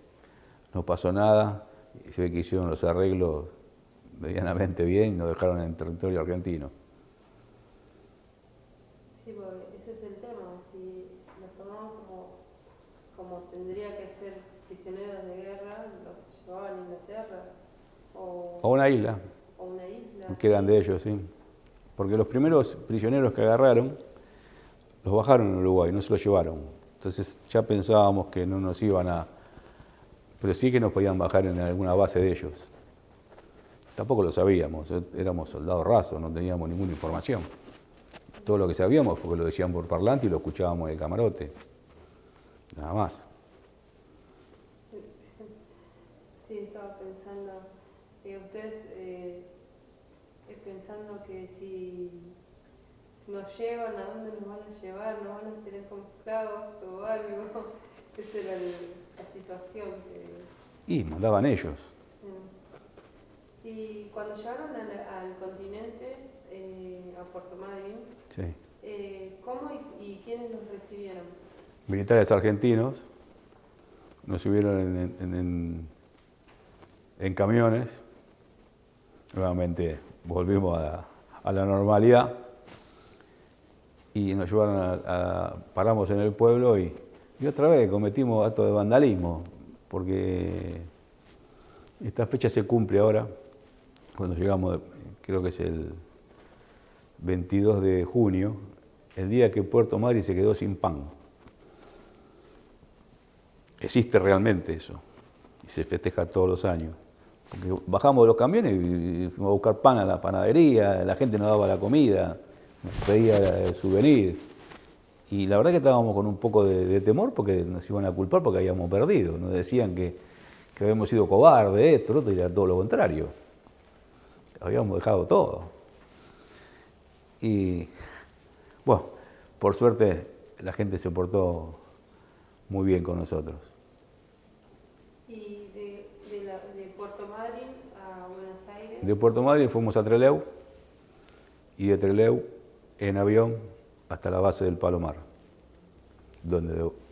no pasó nada, y se ve que hicieron los arreglos medianamente bien y nos dejaron en territorio argentino. Sí, porque ese es el tema, si los tomamos como tendría que ser prisioneros de guerra, los llevaban a Inglaterra o A una isla, que eran de ellos, sí. Porque los primeros prisioneros que agarraron, los bajaron en Uruguay, no se los llevaron. Entonces ya pensábamos que no nos iban a... Pero sí que nos podían bajar en alguna base de ellos. Tampoco lo sabíamos, éramos soldados rasos, no teníamos ninguna información. Todo lo que sabíamos porque lo decían por parlante y lo escuchábamos en el camarote. Nada más. Sí, estaba pensando, ustedes pensando que si nos llevan, ¿a dónde nos van a llevar? ¿Nos van a tener como esclavos o algo? Esa era la situación. Y mandaban ellos. Sí. Y cuando llegaron al continente, a Puerto Madryn, Sí. ¿Cómo y quiénes los recibieron? Militares argentinos nos subieron en camiones. Nuevamente volvimos a la normalidad y nos llevaron paramos en el pueblo y otra vez cometimos actos de vandalismo, porque esta fecha se cumple ahora, cuando llegamos, creo que es el 22 de junio, el día que Puerto Madryn se quedó sin pan. Existe realmente eso, y se festeja todos los años. Porque bajamos de los camiones y fuimos a buscar pan a la panadería, la gente nos daba la comida, nos pedía el souvenir. Y la verdad que estábamos con un poco de temor porque nos iban a culpar porque habíamos perdido. Nos decían que habíamos sido cobardes, esto, lo otro, y era todo lo contrario. Habíamos dejado todo. Y bueno, por suerte la gente se portó muy bien con nosotros. ¿Y de Puerto Madryn a Buenos Aires? De Puerto Madryn fuimos a Trelew y de Trelew en avión hasta la base del Palomar,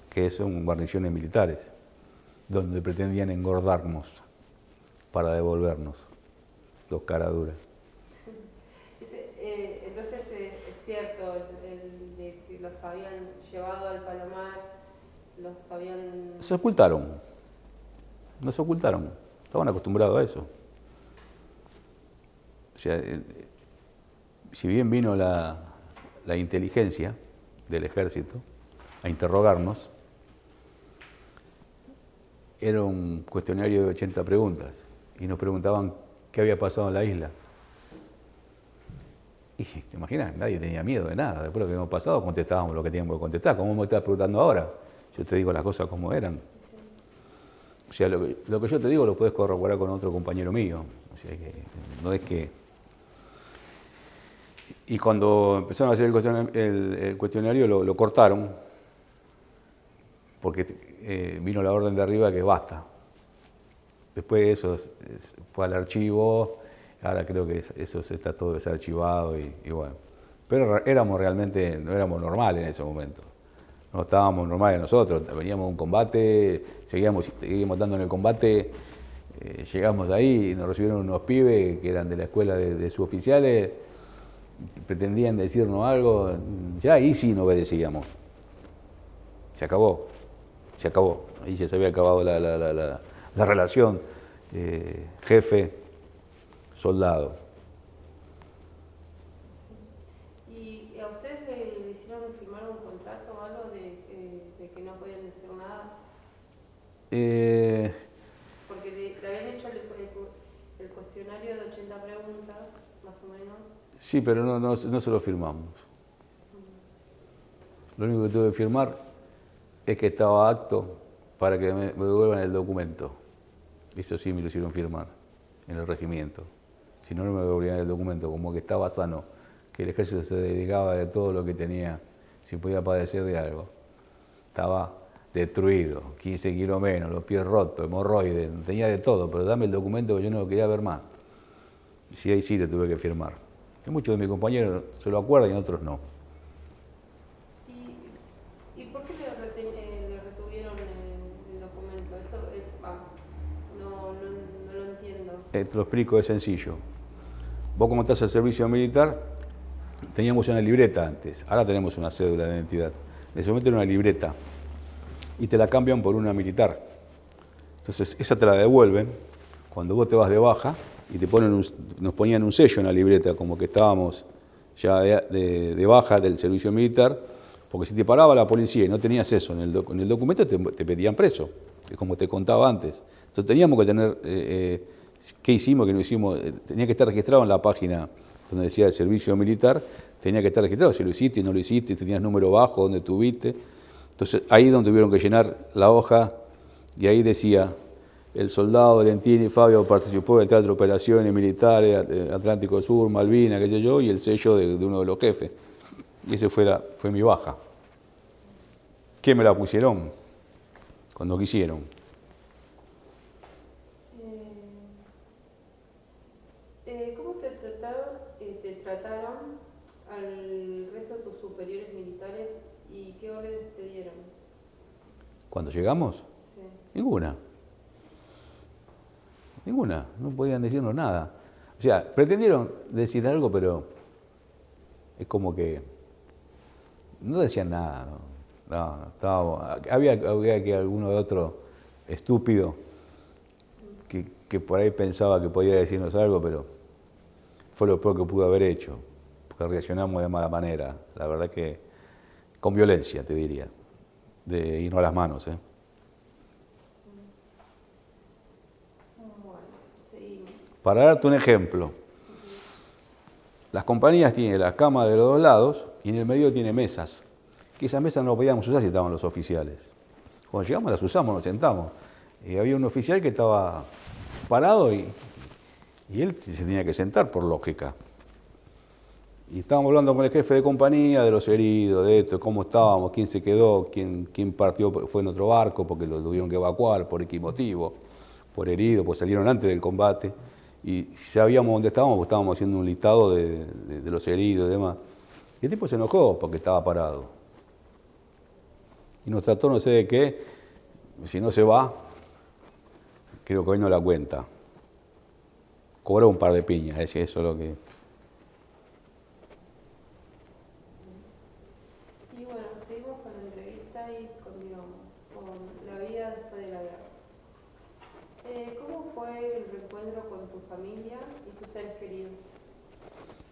que son guarniciones militares, donde pretendían engordarnos para devolvernos, dos caraduras. los habían llevado al Palomar, los habían... Se ocultaron, no se ocultaron, estaban acostumbrados a eso. O sea, si bien vino la inteligencia del ejército a interrogarnos, era un cuestionario de 80 preguntas y nos preguntaban qué había pasado en la isla. Y te imaginas, nadie tenía miedo de nada. Después de lo que habíamos pasado, contestábamos lo que teníamos que contestar. ¿Cómo me estás preguntando ahora? Yo te digo las cosas como eran. O sea, lo que yo te digo lo puedes corroborar con otro compañero mío. O sea, que no es que... Y cuando empezaron a hacer el cuestionario lo cortaron, porque vino la orden de arriba que basta. Después eso fue al archivo, ahora creo que eso está todo desarchivado y bueno. Pero éramos realmente, no éramos normales en ese momento. No estábamos normales nosotros, veníamos de un combate, seguíamos dando en el combate, llegamos ahí y nos recibieron unos pibes que eran de la escuela de suboficiales, pretendían decirnos algo, ya ahí sí no obedecíamos. Se acabó, ahí ya se había acabado la relación jefe-soldado. ¿Y a ustedes le hicieron firmar un contrato o algo de que no podían decir nada? Porque le habían hecho el cuestionario de 80 preguntas, más o menos. Sí, pero no se lo firmamos. Lo único que tuve que firmar es que estaba apto para que me devuelvan el documento. Eso sí me lo hicieron firmar en el regimiento. Si no, no me devolvían el documento, como que estaba sano, que el ejército se dedicaba de todo lo que tenía, si podía padecer de algo. Estaba destruido, 15 kilos menos, los pies rotos, hemorroides, tenía de todo, pero dame el documento que yo no lo quería ver más. Y sí, ahí sí le tuve que firmar. Que muchos de mis compañeros se lo acuerdan y otros no. ¿Y por qué le retuvieron el documento? Eso no lo entiendo. Te lo explico, es sencillo. Vos como estás al servicio militar, teníamos una libreta antes, ahora tenemos una cédula de identidad. Le someten una libreta y te la cambian por una militar. Entonces esa te la devuelven cuando vos te vas de baja y nos ponían un sello en la libreta como que estábamos ya de baja del servicio militar, porque si te paraba la policía y no tenías eso en el documento te pedían preso, es como te contaba antes. Entonces teníamos que tener qué hicimos, qué no hicimos, tenía que estar registrado en la página donde decía el servicio militar, tenía que estar registrado, si lo hiciste y no lo hiciste, si tenías número bajo, dónde tuviste. Entonces ahí es donde tuvieron que llenar la hoja y ahí decía: el soldado Lentini Fabio participó del Teatro de Operaciones Militares Atlántico Sur, Malvinas, qué sé yo, y el sello de uno de los jefes. Y ese fue mi baja. ¿Qué me la pusieron? Cuando quisieron. ¿Cómo te trataron al resto de tus superiores militares y qué órdenes te dieron? ¿Cuando llegamos? Sí. Ninguna, no podían decirnos nada. O sea, pretendieron decir algo, pero es como que no decían nada. Había que alguno de otro estúpido que por ahí pensaba que podía decirnos algo, pero fue lo peor que pudo haber hecho, porque reaccionamos de mala manera, la verdad que con violencia, te diría, de irnos a las manos. Bueno, seguimos. Para darte un ejemplo, las compañías tienen las camas de los dos lados y en el medio tiene mesas, que esas mesas no podíamos usar si estaban los oficiales. Cuando llegamos las usamos, nos sentamos. Y había un oficial que estaba parado y él se tenía que sentar por lógica. Y estábamos hablando con el jefe de compañía, de los heridos, de esto, cómo estábamos, quién se quedó, quién partió, fue en otro barco porque lo tuvieron que evacuar por X motivo, por herido, pues salieron antes del combate. Y si sabíamos dónde estábamos, pues estábamos haciendo un listado de los heridos y demás. Y el tipo se enojó porque estaba parado. Y nos trató no sé de qué, si no se va, creo que hoy no la cuenta. Cobró un par de piñas, eso es lo que... Y bueno,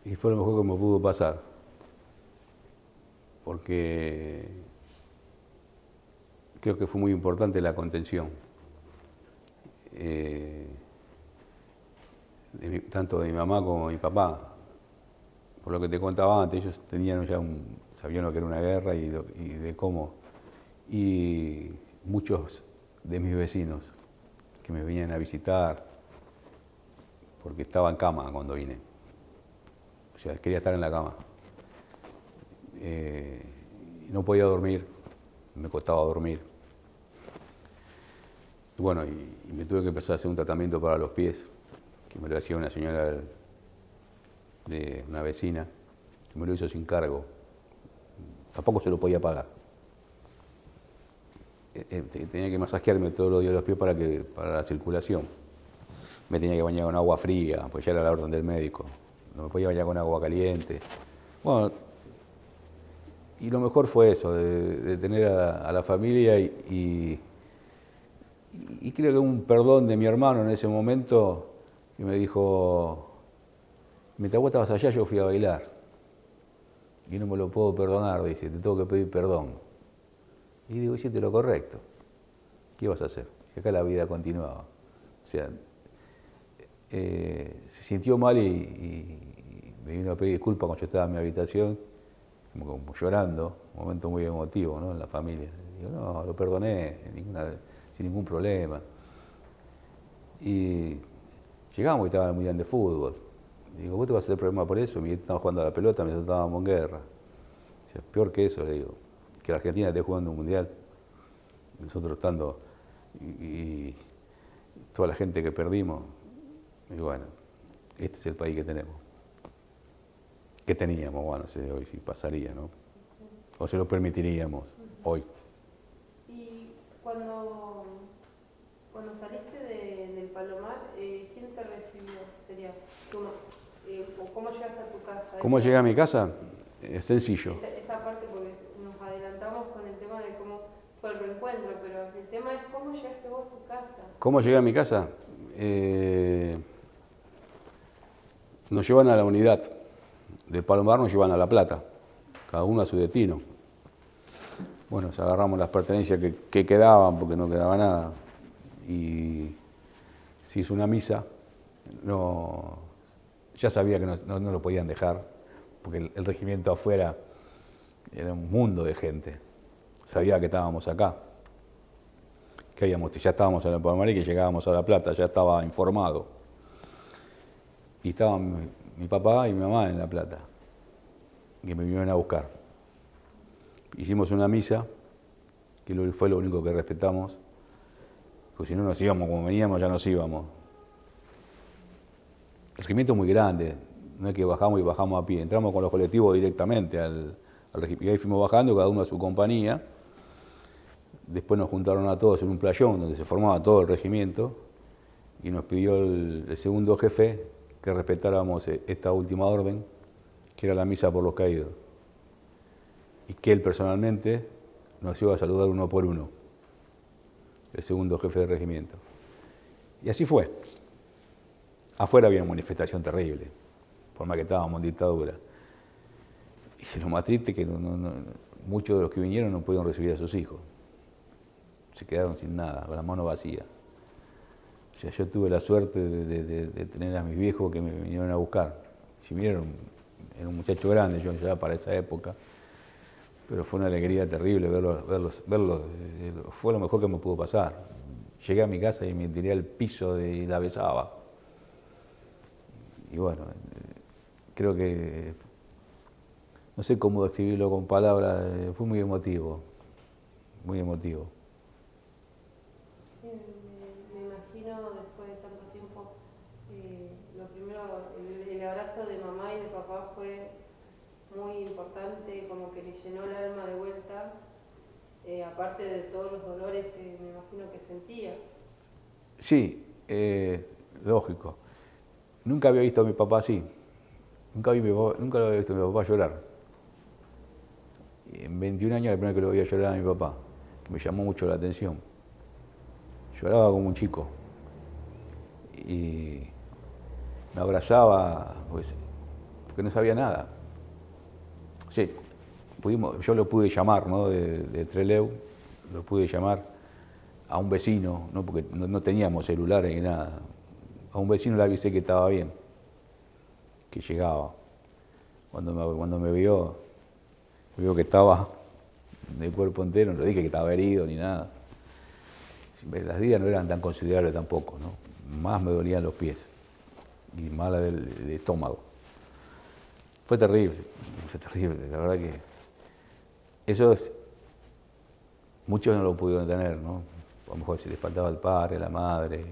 Y fue lo mejor que me pudo pasar, porque creo que fue muy importante la contención, tanto de mi mamá como de mi papá. Por lo que te contaba antes, ellos tenían ya sabían lo que era una guerra y de cómo. Y muchos de mis vecinos que me venían a visitar, porque estaba en cama cuando vine. O sea, quería estar en la cama. No podía dormir, me costaba dormir. Y bueno, y me tuve que empezar a hacer un tratamiento para los pies, que me lo hacía una señora de una vecina, que me lo hizo sin cargo. Tampoco se lo podía pagar. Tenía que masajearme todos los días los pies para la circulación. Me tenía que bañar con agua fría, pues ya era la orden del médico. No me podía bañar con agua caliente. Bueno, y lo mejor fue eso, de tener a la familia y creo que un perdón de mi hermano en ese momento, que me dijo, mientras vos estabas allá yo fui a bailar. Y no me lo puedo perdonar, dice, te tengo que pedir perdón. Y digo, hiciste lo correcto. ¿Qué vas a hacer? Y acá la vida continuaba. O sea, se sintió mal y me vino a pedir disculpas cuando yo estaba en mi habitación, como llorando, un momento muy emotivo, ¿no? En la familia. Digo, no, lo perdoné, sin ningún problema. Y llegamos y estaba en el Mundial de Fútbol. Digo, ¿vos te vas a hacer problema por eso? Mi estaba jugando a la pelota mientras estábamos en guerra. O sea, peor que eso, le digo, que la Argentina esté jugando un Mundial, nosotros estando, y toda la gente que perdimos. Y bueno, este es el país que tenemos. Que teníamos, bueno, no sé hoy si pasaría, ¿no? O se lo permitiríamos hoy. Y cuando saliste del Palomar, ¿quién te recibió? Sería ¿cómo llegaste a tu casa? ¿Cómo llegué a mi casa? Es sencillo. Esa parte, porque nos adelantamos con el tema de cómo fue el reencuentro, pero el tema es cómo llegaste vos a tu casa. ¿Cómo llegué a mi casa? Nos llevan a la unidad. De Palomar nos llevan a La Plata, cada uno a su destino. Bueno, agarramos las pertenencias que quedaban, porque no quedaba nada, y se hizo una misa. Ya sabía que no lo podían dejar, porque el regimiento afuera era un mundo de gente. Sabía que estábamos acá, que ya estábamos en el Palomar y que llegábamos a La Plata, ya estaba informado. Y estaban mi papá y mi mamá en La Plata, que me vinieron a buscar. Hicimos una misa, que fue lo único que respetamos, porque si no nos íbamos como veníamos, ya nos íbamos. El regimiento es muy grande, no es que bajamos y bajamos a pie, entramos con los colectivos directamente al regimiento, y ahí fuimos bajando, cada uno a su compañía. Después nos juntaron a todos en un playón donde se formaba todo el regimiento, y nos pidió el segundo jefe que respetáramos esta última orden, que era la misa por los caídos, y que él personalmente nos iba a saludar uno por uno, el segundo jefe del regimiento. Y así fue. Afuera había una manifestación terrible, por más que estábamos en dictadura. Y lo más triste es que muchos de los que vinieron no pudieron recibir a sus hijos. Se quedaron sin nada, con las manos vacías. O sea, yo tuve la suerte de tener a mis viejos que me vinieron a buscar. Si vinieron, era un muchacho grande yo ya para esa época, pero fue una alegría terrible verlos. Fue lo mejor que me pudo pasar. Llegué a mi casa y me tiré al piso y la besaba. Y bueno, creo que, no sé cómo describirlo con palabras, fue muy emotivo, muy emotivo. Sí, me imagino después de tanto tiempo, lo primero, el abrazo de mamá y de papá fue muy importante, como que le llenó el alma de vuelta, aparte de todos los dolores que me imagino que sentía. Sí, lógico. Nunca había visto a mi papá así. Nunca lo había visto a mi papá llorar. En 21 años la primera vez que lo veía llorar a mi papá, que me llamó mucho la atención. Lloraba como un chico. Y me abrazaba, pues, porque no sabía nada. O sea, yo lo pude llamar, ¿no? de Trelew, lo pude llamar a un vecino, ¿no? Porque no teníamos celulares ni nada. A un vecino le avisé que estaba bien, que llegaba. Cuando me vio que estaba de cuerpo entero, no le dije que estaba herido ni nada. Las heridas no eran tan considerables tampoco, ¿no? Más me dolían los pies y más la del estómago. Fue terrible, la verdad que eso muchos no lo pudieron tener, ¿no? A lo mejor si les faltaba el padre, la madre,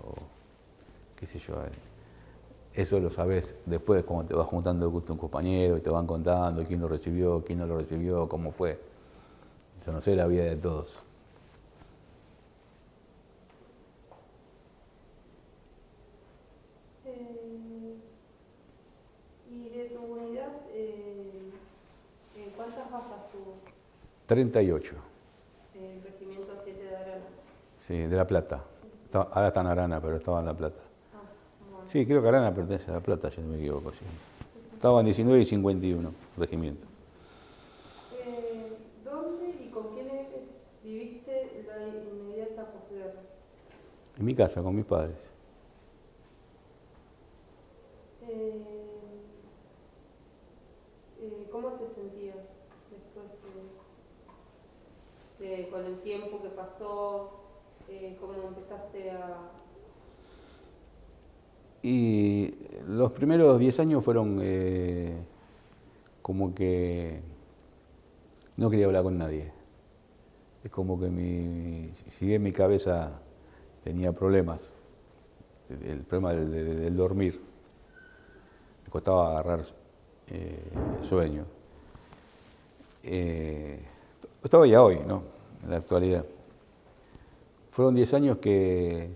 o qué sé yo. Eso lo sabes después, cuando te vas juntando con tus compañeros y te van contando quién lo recibió, quién no lo recibió, cómo fue. Yo no sé la vida de todos. Y de tu unidad, ¿cuántas bajas hubo? 38. El regimiento 7 de Arana. Sí, de La Plata. Ahora está en Arana, pero estaba en La Plata. Bueno. Sí, creo que Arana pertenece a La Plata, si no me equivoco. Sí. Estaban 19 y 51 regimientos. ¿Dónde y con quiénes viviste la inmediata posguerra? En mi casa, con mis padres. ¿Cómo te sentías después con el tiempo que pasó? ¿Cómo empezaste a...? Y los primeros 10 años fueron como que no quería hablar con nadie. Es como que si bien mi cabeza tenía problemas, el problema del dormir, me costaba agarrar sueño. Estaba ya hoy, ¿no? En la actualidad. Fueron 10 años que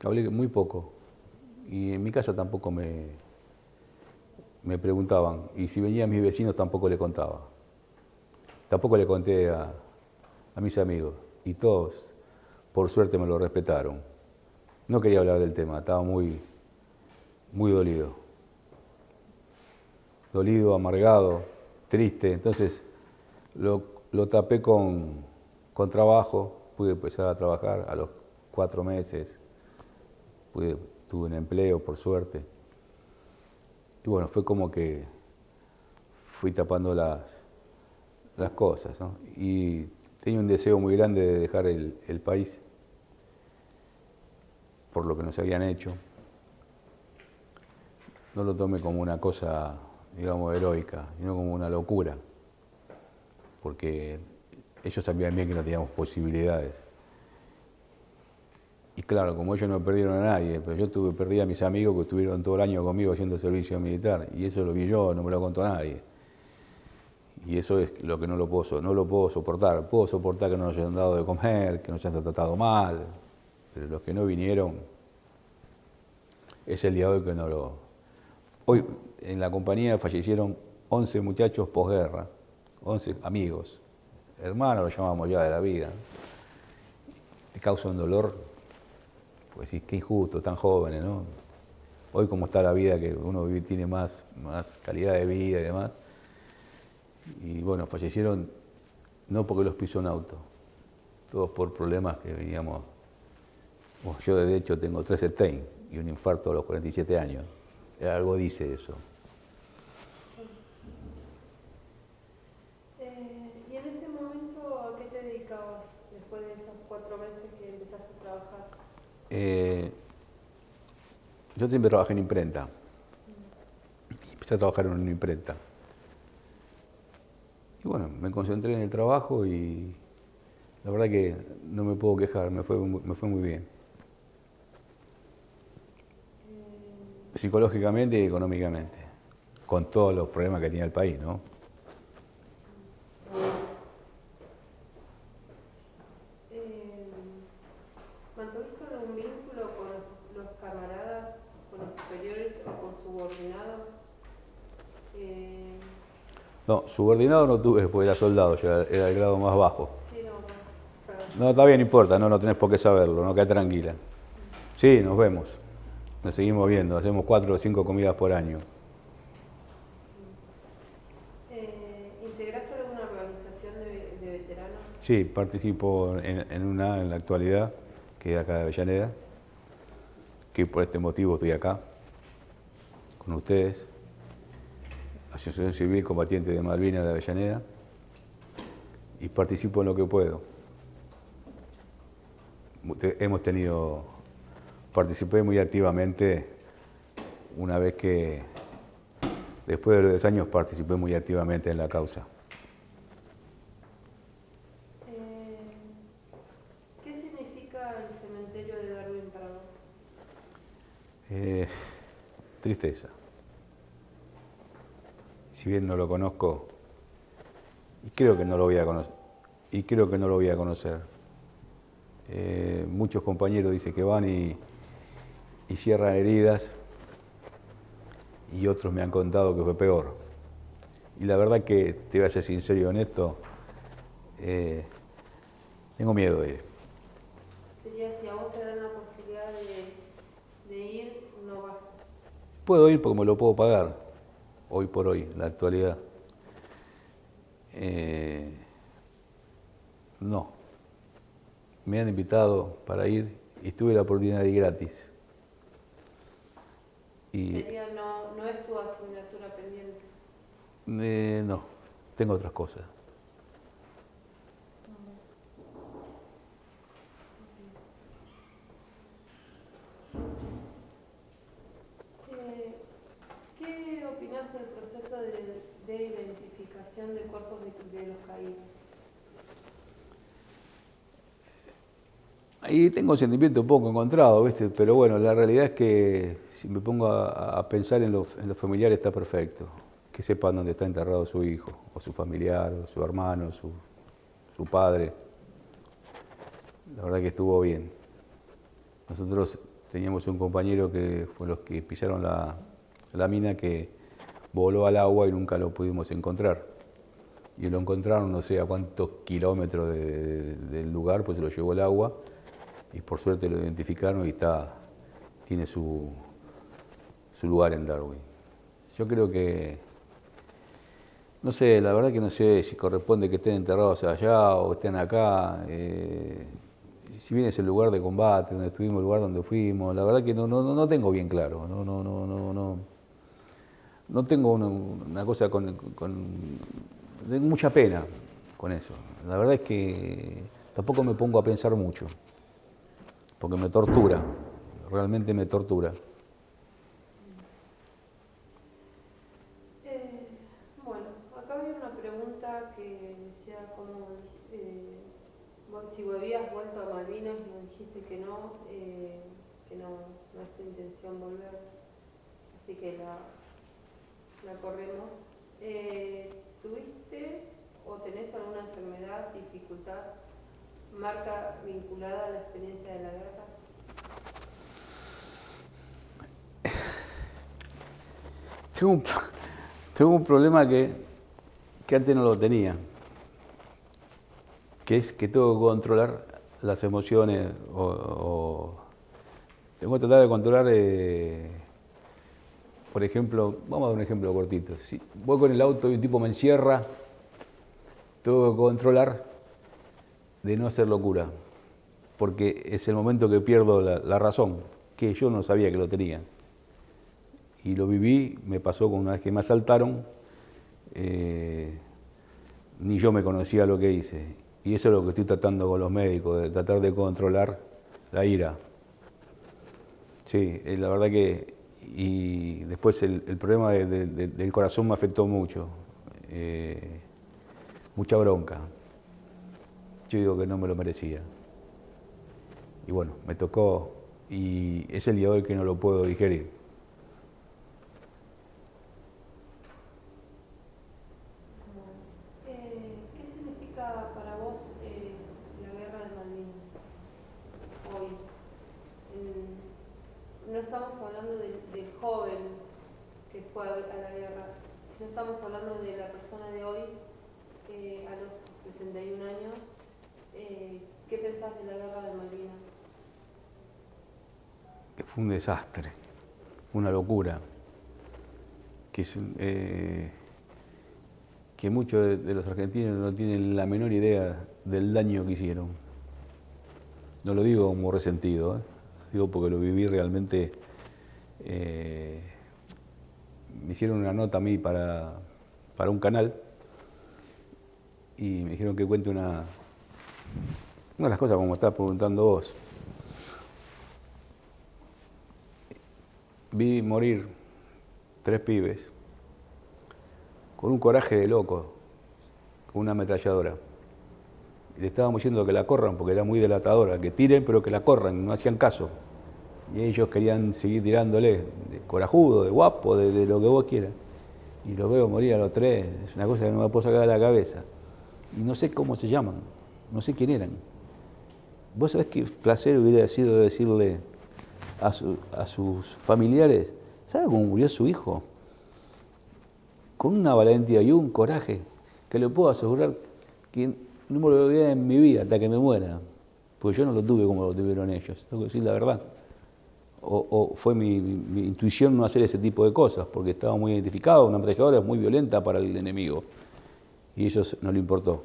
hablé muy poco. Y en mi casa tampoco me preguntaban. Y si venían mis vecinos tampoco le contaba. Tampoco le conté a mis amigos. Y todos, por suerte, me lo respetaron. No quería hablar del tema, estaba muy dolido. Dolido, amargado, triste. Entonces lo tapé con trabajo. Pude empezar a trabajar a los 4 meses. Tuve un empleo, por suerte. Y bueno, fue como que fui tapando las cosas, ¿no? Y tenía un deseo muy grande de dejar el país por lo que nos habían hecho. No lo tomé como una cosa, digamos, heroica, sino como una locura, porque ellos sabían bien que no teníamos posibilidades. Y claro, como ellos no perdieron a nadie, pero yo perdí a mis amigos que estuvieron todo el año conmigo haciendo servicio militar, y eso lo vi yo, no me lo contó nadie. Y eso es lo que no lo puedo soportar. Puedo soportar que no nos hayan dado de comer, que nos hayan tratado mal, pero los que no vinieron, es el día de hoy que no lo... Hoy en la compañía fallecieron 11 muchachos posguerra, 11 amigos, hermanos los llamamos ya de la vida. Te causa un dolor, pues sí, qué injusto, tan jóvenes, ¿no? Hoy como está la vida, que uno tiene más calidad de vida y demás. Y bueno, fallecieron no porque los pisó un auto, todos por problemas que veníamos. Yo de hecho tengo 3 Stein y un infarto a los 47 años. Algo dice eso. ¿Y en ese momento a qué te dedicabas después de esos 4 meses que empezaste a trabajar? Yo siempre trabajé en imprenta. Empecé a trabajar en una imprenta. Y bueno, me concentré en el trabajo y la verdad que no me puedo quejar, me fue muy bien. Psicológicamente y económicamente, con todos los problemas que tenía el país, ¿no? ¿Mantuviste algún vínculo con los camaradas, con los superiores o con subordinados? No, subordinado no tuve, porque era soldado, yo era el grado más bajo. Sí, no. No, está bien, no importa, no tenés por qué saberlo, no, quedá tranquila. Sí, nos vemos, nos seguimos viendo, hacemos 4 o 5 comidas por año. Sí, participo en una en la actualidad, que es acá de Avellaneda, que por este motivo estoy acá, con ustedes. Asociación Civil Combatiente de Malvinas de Avellaneda, y participo en lo que puedo. Participé muy activamente una vez que, después de los 10 años, participé muy activamente en la causa. ¿Qué significa el cementerio de Darwin para vos? Tristeza. Si bien no lo conozco, y creo que no lo voy a conocer, muchos compañeros dicen que van y cierran heridas, y otros me han contado que fue peor. Y la verdad que, te voy a ser sincero y honesto, tengo miedo de ir. Sería, si a vos te dan la posibilidad de ir, no vas. Puedo ir porque me lo puedo pagar, hoy por hoy, en la actualidad. No. Me han invitado para ir y tuve la oportunidad de ir gratis. Sería, no es tu asignatura pendiente. No, tengo otras cosas. ¿Qué opinás del proceso de identificación de cuerpos de los caídos? Ahí tengo un sentimiento un poco encontrado, ¿viste? Pero bueno, la realidad es que si me pongo a pensar en los familiares está perfecto. Que sepan dónde está enterrado su hijo, o su familiar, o su hermano, su padre. La verdad que estuvo bien. Nosotros teníamos un compañero que fue los que pisaron la mina, que voló al agua y nunca lo pudimos encontrar. Y lo encontraron no sé a cuántos kilómetros del lugar, pues se lo llevó el agua. Y por suerte lo identificaron y tiene su lugar en Darwin. Yo creo que, no sé, la verdad que no sé si corresponde que estén enterrados allá o estén acá. Si bien es el lugar de combate, donde estuvimos, el lugar donde fuimos, la verdad que no tengo bien claro. No tengo una cosa de mucha pena con eso. La verdad es que tampoco me pongo a pensar mucho, porque me tortura, realmente me tortura. Bueno, acá había una pregunta que decía si habías vuelto a Malvinas, y nos dijiste que no es tu intención volver, así que la corremos. ¿Tuviste o tenés alguna enfermedad, dificultad, marca vinculada a la experiencia de la guerra? Tengo un problema que antes no lo tenía, que es que tengo que controlar las emociones tengo que tratar de controlar, por ejemplo, vamos a dar un ejemplo cortito. Si voy con el auto y un tipo me encierra, tengo que controlar de no hacer locura, porque es el momento que pierdo la razón, que yo no sabía que lo tenía. Y lo viví, me pasó con una vez que me asaltaron, ni yo me conocía lo que hice. Y eso es lo que estoy tratando con los médicos, de tratar de controlar la ira. Sí, la verdad que, y después el problema del corazón me afectó mucho, mucha bronca. Yo digo que no me lo merecía. Y bueno, me tocó, y es el día de hoy que no lo puedo digerir. ¿Qué significa para vos la guerra de Malvinas hoy? No estamos hablando del joven que fue a la guerra, sino estamos hablando de la persona de hoy, a los 61 años. ¿Qué pensás de la guerra de Malvinas? Que fue un desastre, una locura, que muchos de los argentinos no tienen la menor idea del daño que hicieron. No lo digo como resentido, digo porque lo viví realmente. Me hicieron una nota a mí para un canal y me dijeron que cuente una de las cosas como estás preguntando vos. Vi morir 3 pibes con un coraje de loco, con una ametralladora. Y le estábamos diciendo que la corran porque era muy delatadora, que tiren pero que la corran, no hacían caso. Y ellos querían seguir tirándole, de corajudo, de guapo, de lo que vos quieras. Y los veo morir a los 3, es una cosa que no me puedo sacar de la cabeza. Y no sé cómo se llaman, no sé quién eran. ¿Vos sabés qué placer hubiera sido decirle a sus familiares, ¿sabe cómo murió su hijo? Con una valentía y un coraje que le puedo asegurar que no me lo olvidaré en mi vida hasta que me muera. Porque yo no lo tuve como lo tuvieron ellos, tengo que decir la verdad. O fue mi intuición no hacer ese tipo de cosas, porque estaba muy identificado, una ametralladora es muy violenta para el enemigo. Y a ellos no le importó.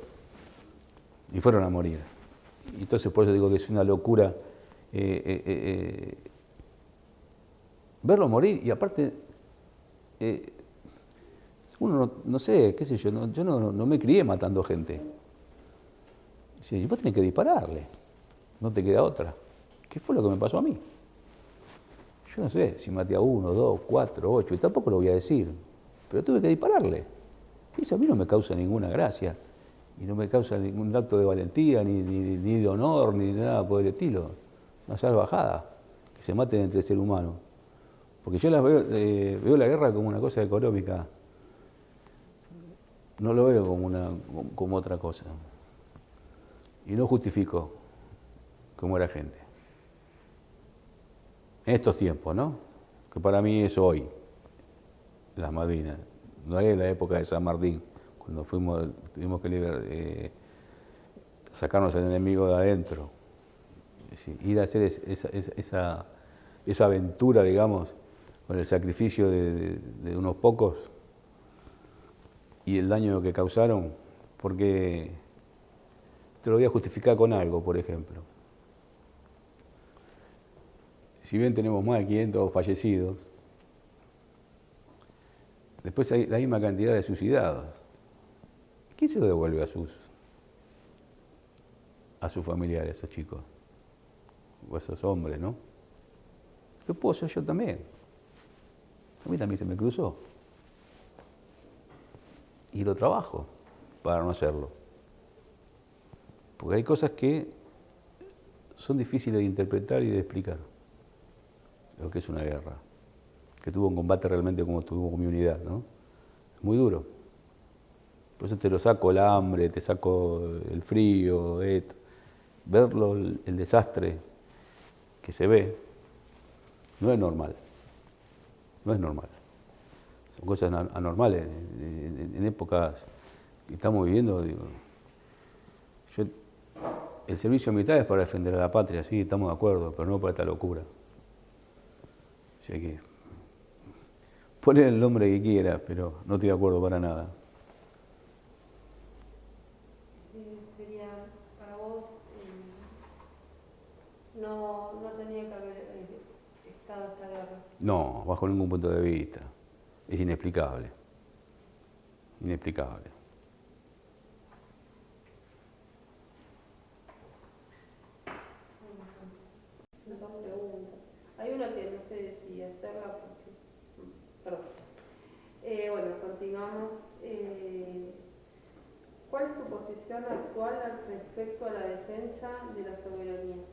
Y fueron a morir. Y entonces por eso digo que es una locura verlo morir. Y aparte, uno no sé, qué sé yo, yo no me crié matando gente. Dice, vos tenés que dispararle, no te queda otra. ¿Qué fue lo que me pasó a mí? Yo no sé si maté a 1, 2, 4, 8, y tampoco lo voy a decir, pero tuve que dispararle. Y eso a mí no me causa ninguna gracia, y no me causa ningún acto de valentía, ni de honor, ni nada por el estilo. Una salvajada, que se maten entre seres humanos. Porque yo las veo la guerra como una cosa económica, no lo veo como otra cosa. Y no justifico cómo era gente. En estos tiempos, ¿no? Que para mí es hoy, las Malvinas. No es la época de San Martín, cuando tuvimos que sacarnos al enemigo de adentro. Es decir, ir a hacer esa aventura, digamos, con el sacrificio de unos pocos y el daño que causaron, porque te lo voy a justificar con algo, por ejemplo. Si bien tenemos más de 500 fallecidos, después hay la misma cantidad de suicidados. ¿Quién se lo devuelve a sus familiares, a esos chicos? O a esos hombres, ¿no? Lo puedo hacer yo también. A mí también se me cruzó. Y lo trabajo para no hacerlo. Porque hay cosas que son difíciles de interpretar y de explicar. Lo que es una guerra, que tuvo un combate realmente como tuvo mi unidad, ¿no? Es muy duro. Por eso te lo saco el hambre, te saco el frío, verlo, el desastre que se ve, no es normal. No es normal. Son cosas anormales. En épocas que estamos viviendo, digo, el servicio militar es para defender a la patria, sí, estamos de acuerdo, pero no para esta locura. O sea que, poner el nombre que quieras, pero no estoy de acuerdo para nada. Sería, para vos, no tenía que haber estado esta guerra. No, bajo ningún punto de vista. Es inexplicable. Inexplicable. Dos preguntas. Hay una que no sé si hacerla porque... Perdón. Bueno, continuamos. ¿Cuál es tu posición actual respecto a la defensa de la soberanía?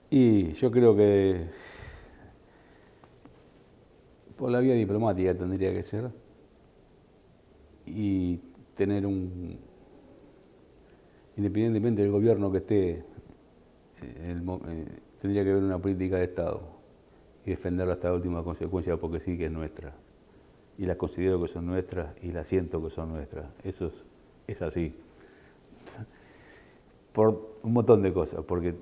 Y yo creo que por la vía diplomática tendría que ser y tener independientemente del gobierno que esté, tendría que haber una política de Estado y defenderla hasta la última consecuencia porque sí que es nuestra. Y la considero que son nuestras y la siento que son nuestras. Eso es así. Por un montón de cosas, porque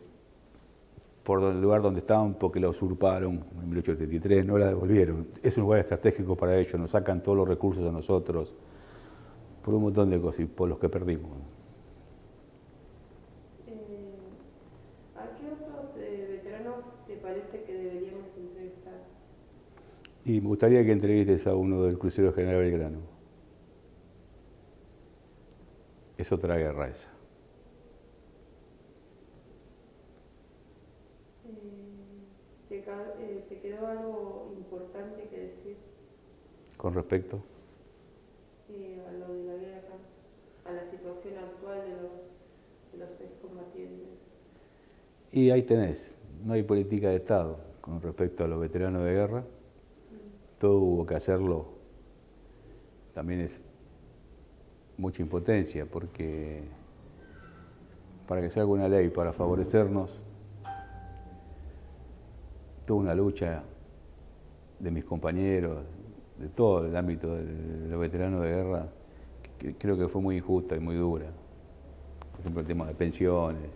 por el lugar donde estaban, porque la usurparon en 1873, no la devolvieron. Es un lugar estratégico para ellos, nos sacan todos los recursos a nosotros, por un montón de cosas y por los que perdimos. ¿A qué otros veteranos te parece que deberíamos entrevistar? Y me gustaría que entrevistes a uno del Crucero General Belgrano. Es otra guerra esa. ¿Te quedó algo importante que decir Con respecto. a lo de la guerra, a la situación actual de los excombatientes? Y ahí tenés, no hay política de Estado con respecto a los veteranos de guerra. Todo hubo que hacerlo. También es mucha impotencia, porque para que salga una ley para favorecernos, toda una lucha de mis compañeros, de todo el ámbito de los veteranos de guerra, que creo que fue muy injusta y muy dura. Por ejemplo, el tema de pensiones.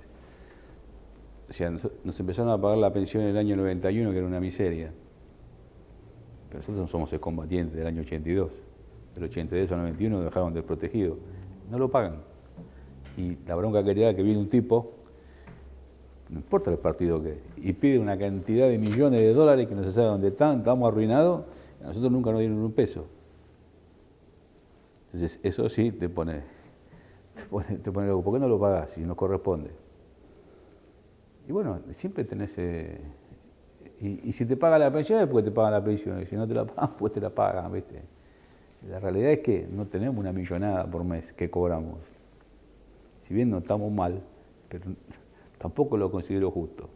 O sea, nos empezaron a pagar la pensión en el año 91, que era una miseria. Pero nosotros no somos excombatientes del año 82. Del 82 al 91 nos dejaron desprotegidos. No lo pagan. Y la bronca que te da que viene un tipo, no importa el partido que es, y pide una cantidad de millones de dólares que no se sabe dónde están, estamos arruinados, a nosotros nunca nos dieron un peso. Entonces, eso sí te pone loco. ¿Por qué no lo pagás si no corresponde? Y bueno, siempre tenés... y si te paga la pensión es porque te pagan la pensión, y si no te la pagan, pues te la pagan, ¿viste? La realidad es que no tenemos una millonada por mes que cobramos. Si bien no estamos mal, pero tampoco lo considero justo.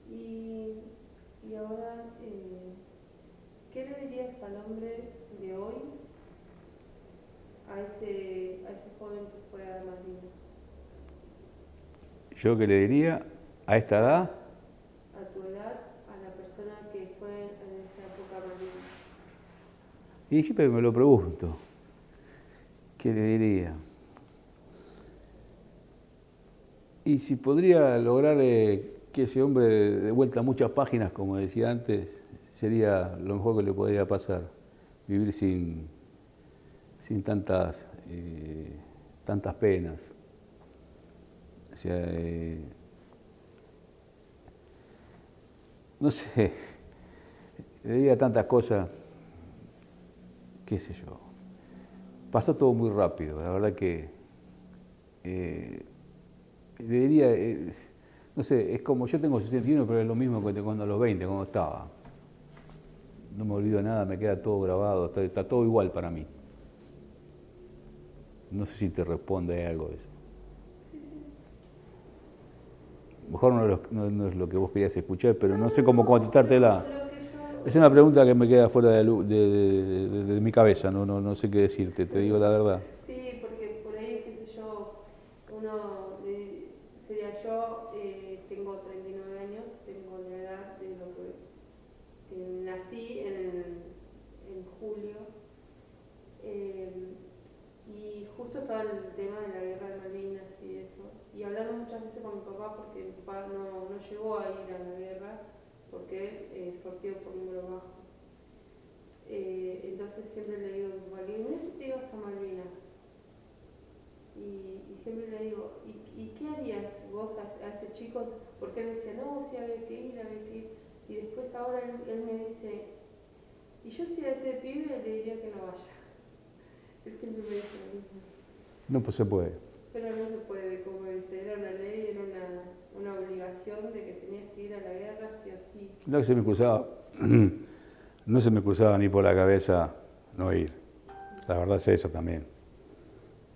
Y ahora, ¿qué le dirías al hombre de hoy, a ese joven que fue a Malvinas? Yo que le diría, a esta edad, A tu edad, a la persona que fue en esa época a Malvinas. y siempre me lo pregunto, ¿qué le diría? Y si podría lograr que ese hombre de vuelta a muchas páginas, como decía antes, sería lo mejor que le podría pasar, vivir sin tantas penas. O sea, no sé, le diría tantas cosas, qué sé yo. Pasó todo muy rápido, la verdad que le diría, no sé, es como yo tengo 61, pero es lo mismo que cuando a los 20, cuando estaba. No me olvido nada, me queda todo grabado, está todo igual para mí. No sé si te responde algo de eso. Mejor no es lo que vos querías escuchar, pero no sé cómo contestártela. Es una pregunta que me queda fuera de mi cabeza, no sé qué decirte, te digo la verdad. Sí, porque por ahí, qué sé yo, sería yo, tengo 39 años, tengo la edad de lo que nací en julio, y justo estaba el tema de la guerra de Malvinas y eso, y hablando muchas veces con mi papá, porque mi papá no llegó a ir a la guerra, porque él sorteó por número bajo. Entonces siempre le digo a mi papá, mira si te ibas a Malvinas. Y siempre le digo, ¿y qué harías vos a ese chico? Porque él decía, no, sí, había que ir. Y después ahora él me dice, y yo si a ese pibe le diría que no vaya. Él siempre me dice lo mismo. No, pues se puede. Pero no se puede, como dice, era una ley, era una obligación de que tenías que ir a la guerra sí o sí. No se me cruzaba ni por la cabeza no ir. La verdad es eso también.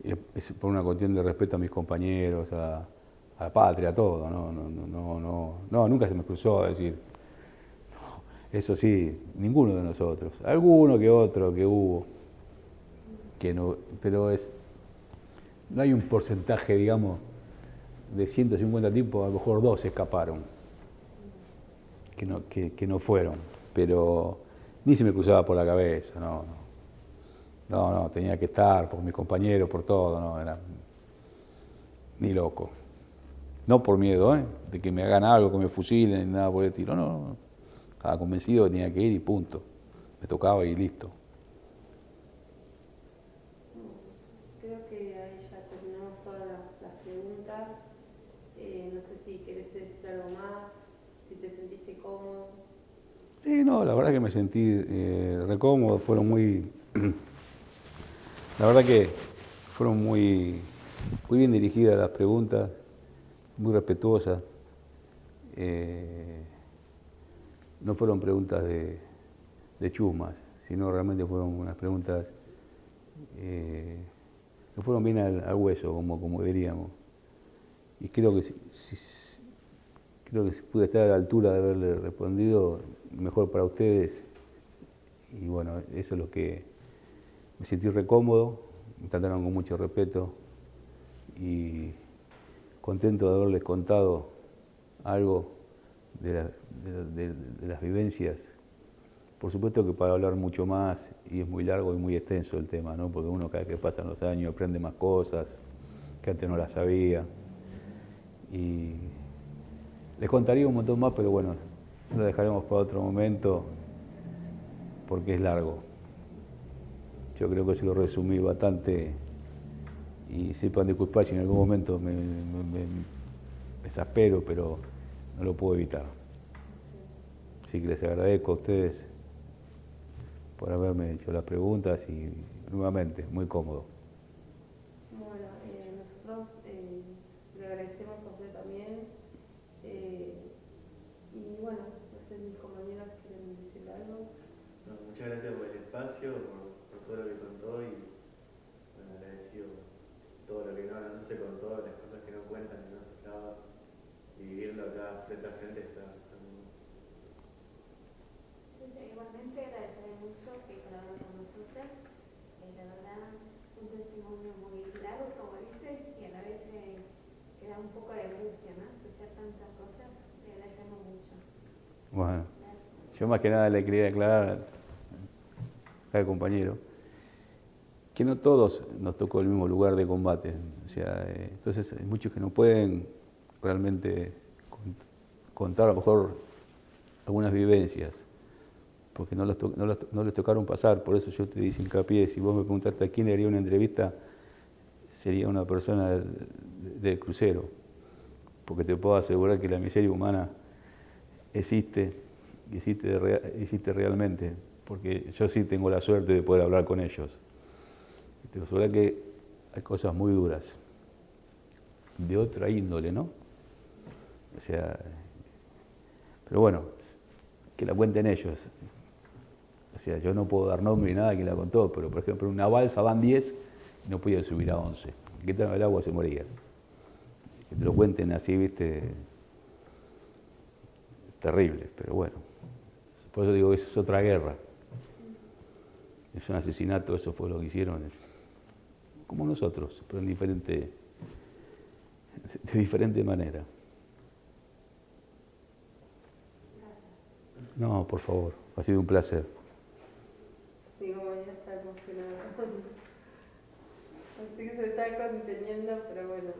Y es por una cuestión de respeto a mis compañeros, a la patria, a todo. No, nunca se me cruzó a decir. No, eso sí, ninguno de nosotros. Alguno que otro que hubo, que no, pero no hay un porcentaje, digamos, de 150 tipos, a lo mejor 2 escaparon, que no fueron, pero ni se me cruzaba por la cabeza, no, tenía que estar por mis compañeros, por todo, no, era ni loco. No por miedo, de que me hagan algo, que me fusilen, nada por el estilo, no. Estaba convencido que tenía que ir y punto. Me tocaba y listo. No sé si querés decir algo más, si te sentiste cómodo. Sí, no, la verdad que me sentí re cómodo, fueron muy... La verdad que fueron muy bien dirigidas las preguntas, muy respetuosas. No fueron preguntas de chusmas, sino realmente fueron unas preguntas que fueron bien al hueso, como diríamos. Y creo que si pude estar a la altura de haberle respondido, mejor para ustedes. Y bueno, eso es lo que me sentí re cómodo, me trataron con mucho respeto y contento de haberles contado algo de las vivencias. Por supuesto que para hablar mucho más, y es muy largo y muy extenso el tema, ¿no? Porque uno cada vez que pasan los años aprende más cosas que antes no las sabía. Y les contaría un montón más, pero bueno, lo dejaremos para otro momento porque es largo. Yo creo que se lo resumí bastante y sepan disculpar si en algún momento me exaspero, pero no lo puedo evitar. Así que les agradezco a ustedes por haberme hecho las preguntas y nuevamente, muy cómodo. Bueno, nosotros le agradecemos a usted también. Y bueno, no sé, mis compañeras quieren decirle algo. No, muchas gracias por el espacio, por todo lo que contó y bueno, agradecido todo lo que no se contó, las cosas que no cuentan, que no escuchaba, y vivirlo acá frente a frente está muy bueno. Yo igualmente agradeceré mucho que colaboren con nosotras. La verdad, un testimonio muy claro, como dice, y a la vez queda un poco de angustia, ¿no? Escuchar tantas cosas, le agradecemos mucho. Bueno, Gracias. yo más que nada le quería aclarar al compañero que no todos nos tocó el mismo lugar de combate. O sea, entonces hay muchos que no pueden realmente contar a lo mejor algunas vivencias, porque no les tocaron pasar. Por eso yo te hice hincapié, si vos me preguntaste a quién le haría una entrevista, sería una persona del crucero, porque te puedo asegurar que la miseria humana existe realmente, porque yo sí tengo la suerte de poder hablar con ellos. Y te aseguro que hay cosas muy duras, de otra índole, ¿no? O sea, pero bueno, que la cuenten ellos. O sea, yo no puedo dar nombre ni nada de quien la contó, pero por ejemplo, en una balsa van 10 y no podían subir a 11. Que el agua se moría. Que te lo cuenten así, viste, terrible, pero bueno. Por eso digo que eso es otra guerra. Es un asesinato, eso fue lo que hicieron. Es como nosotros, pero de diferente manera. Gracias. No, por favor, ha sido un placer. Mi compañera está emocionada. Así que se está conteniendo, pero bueno.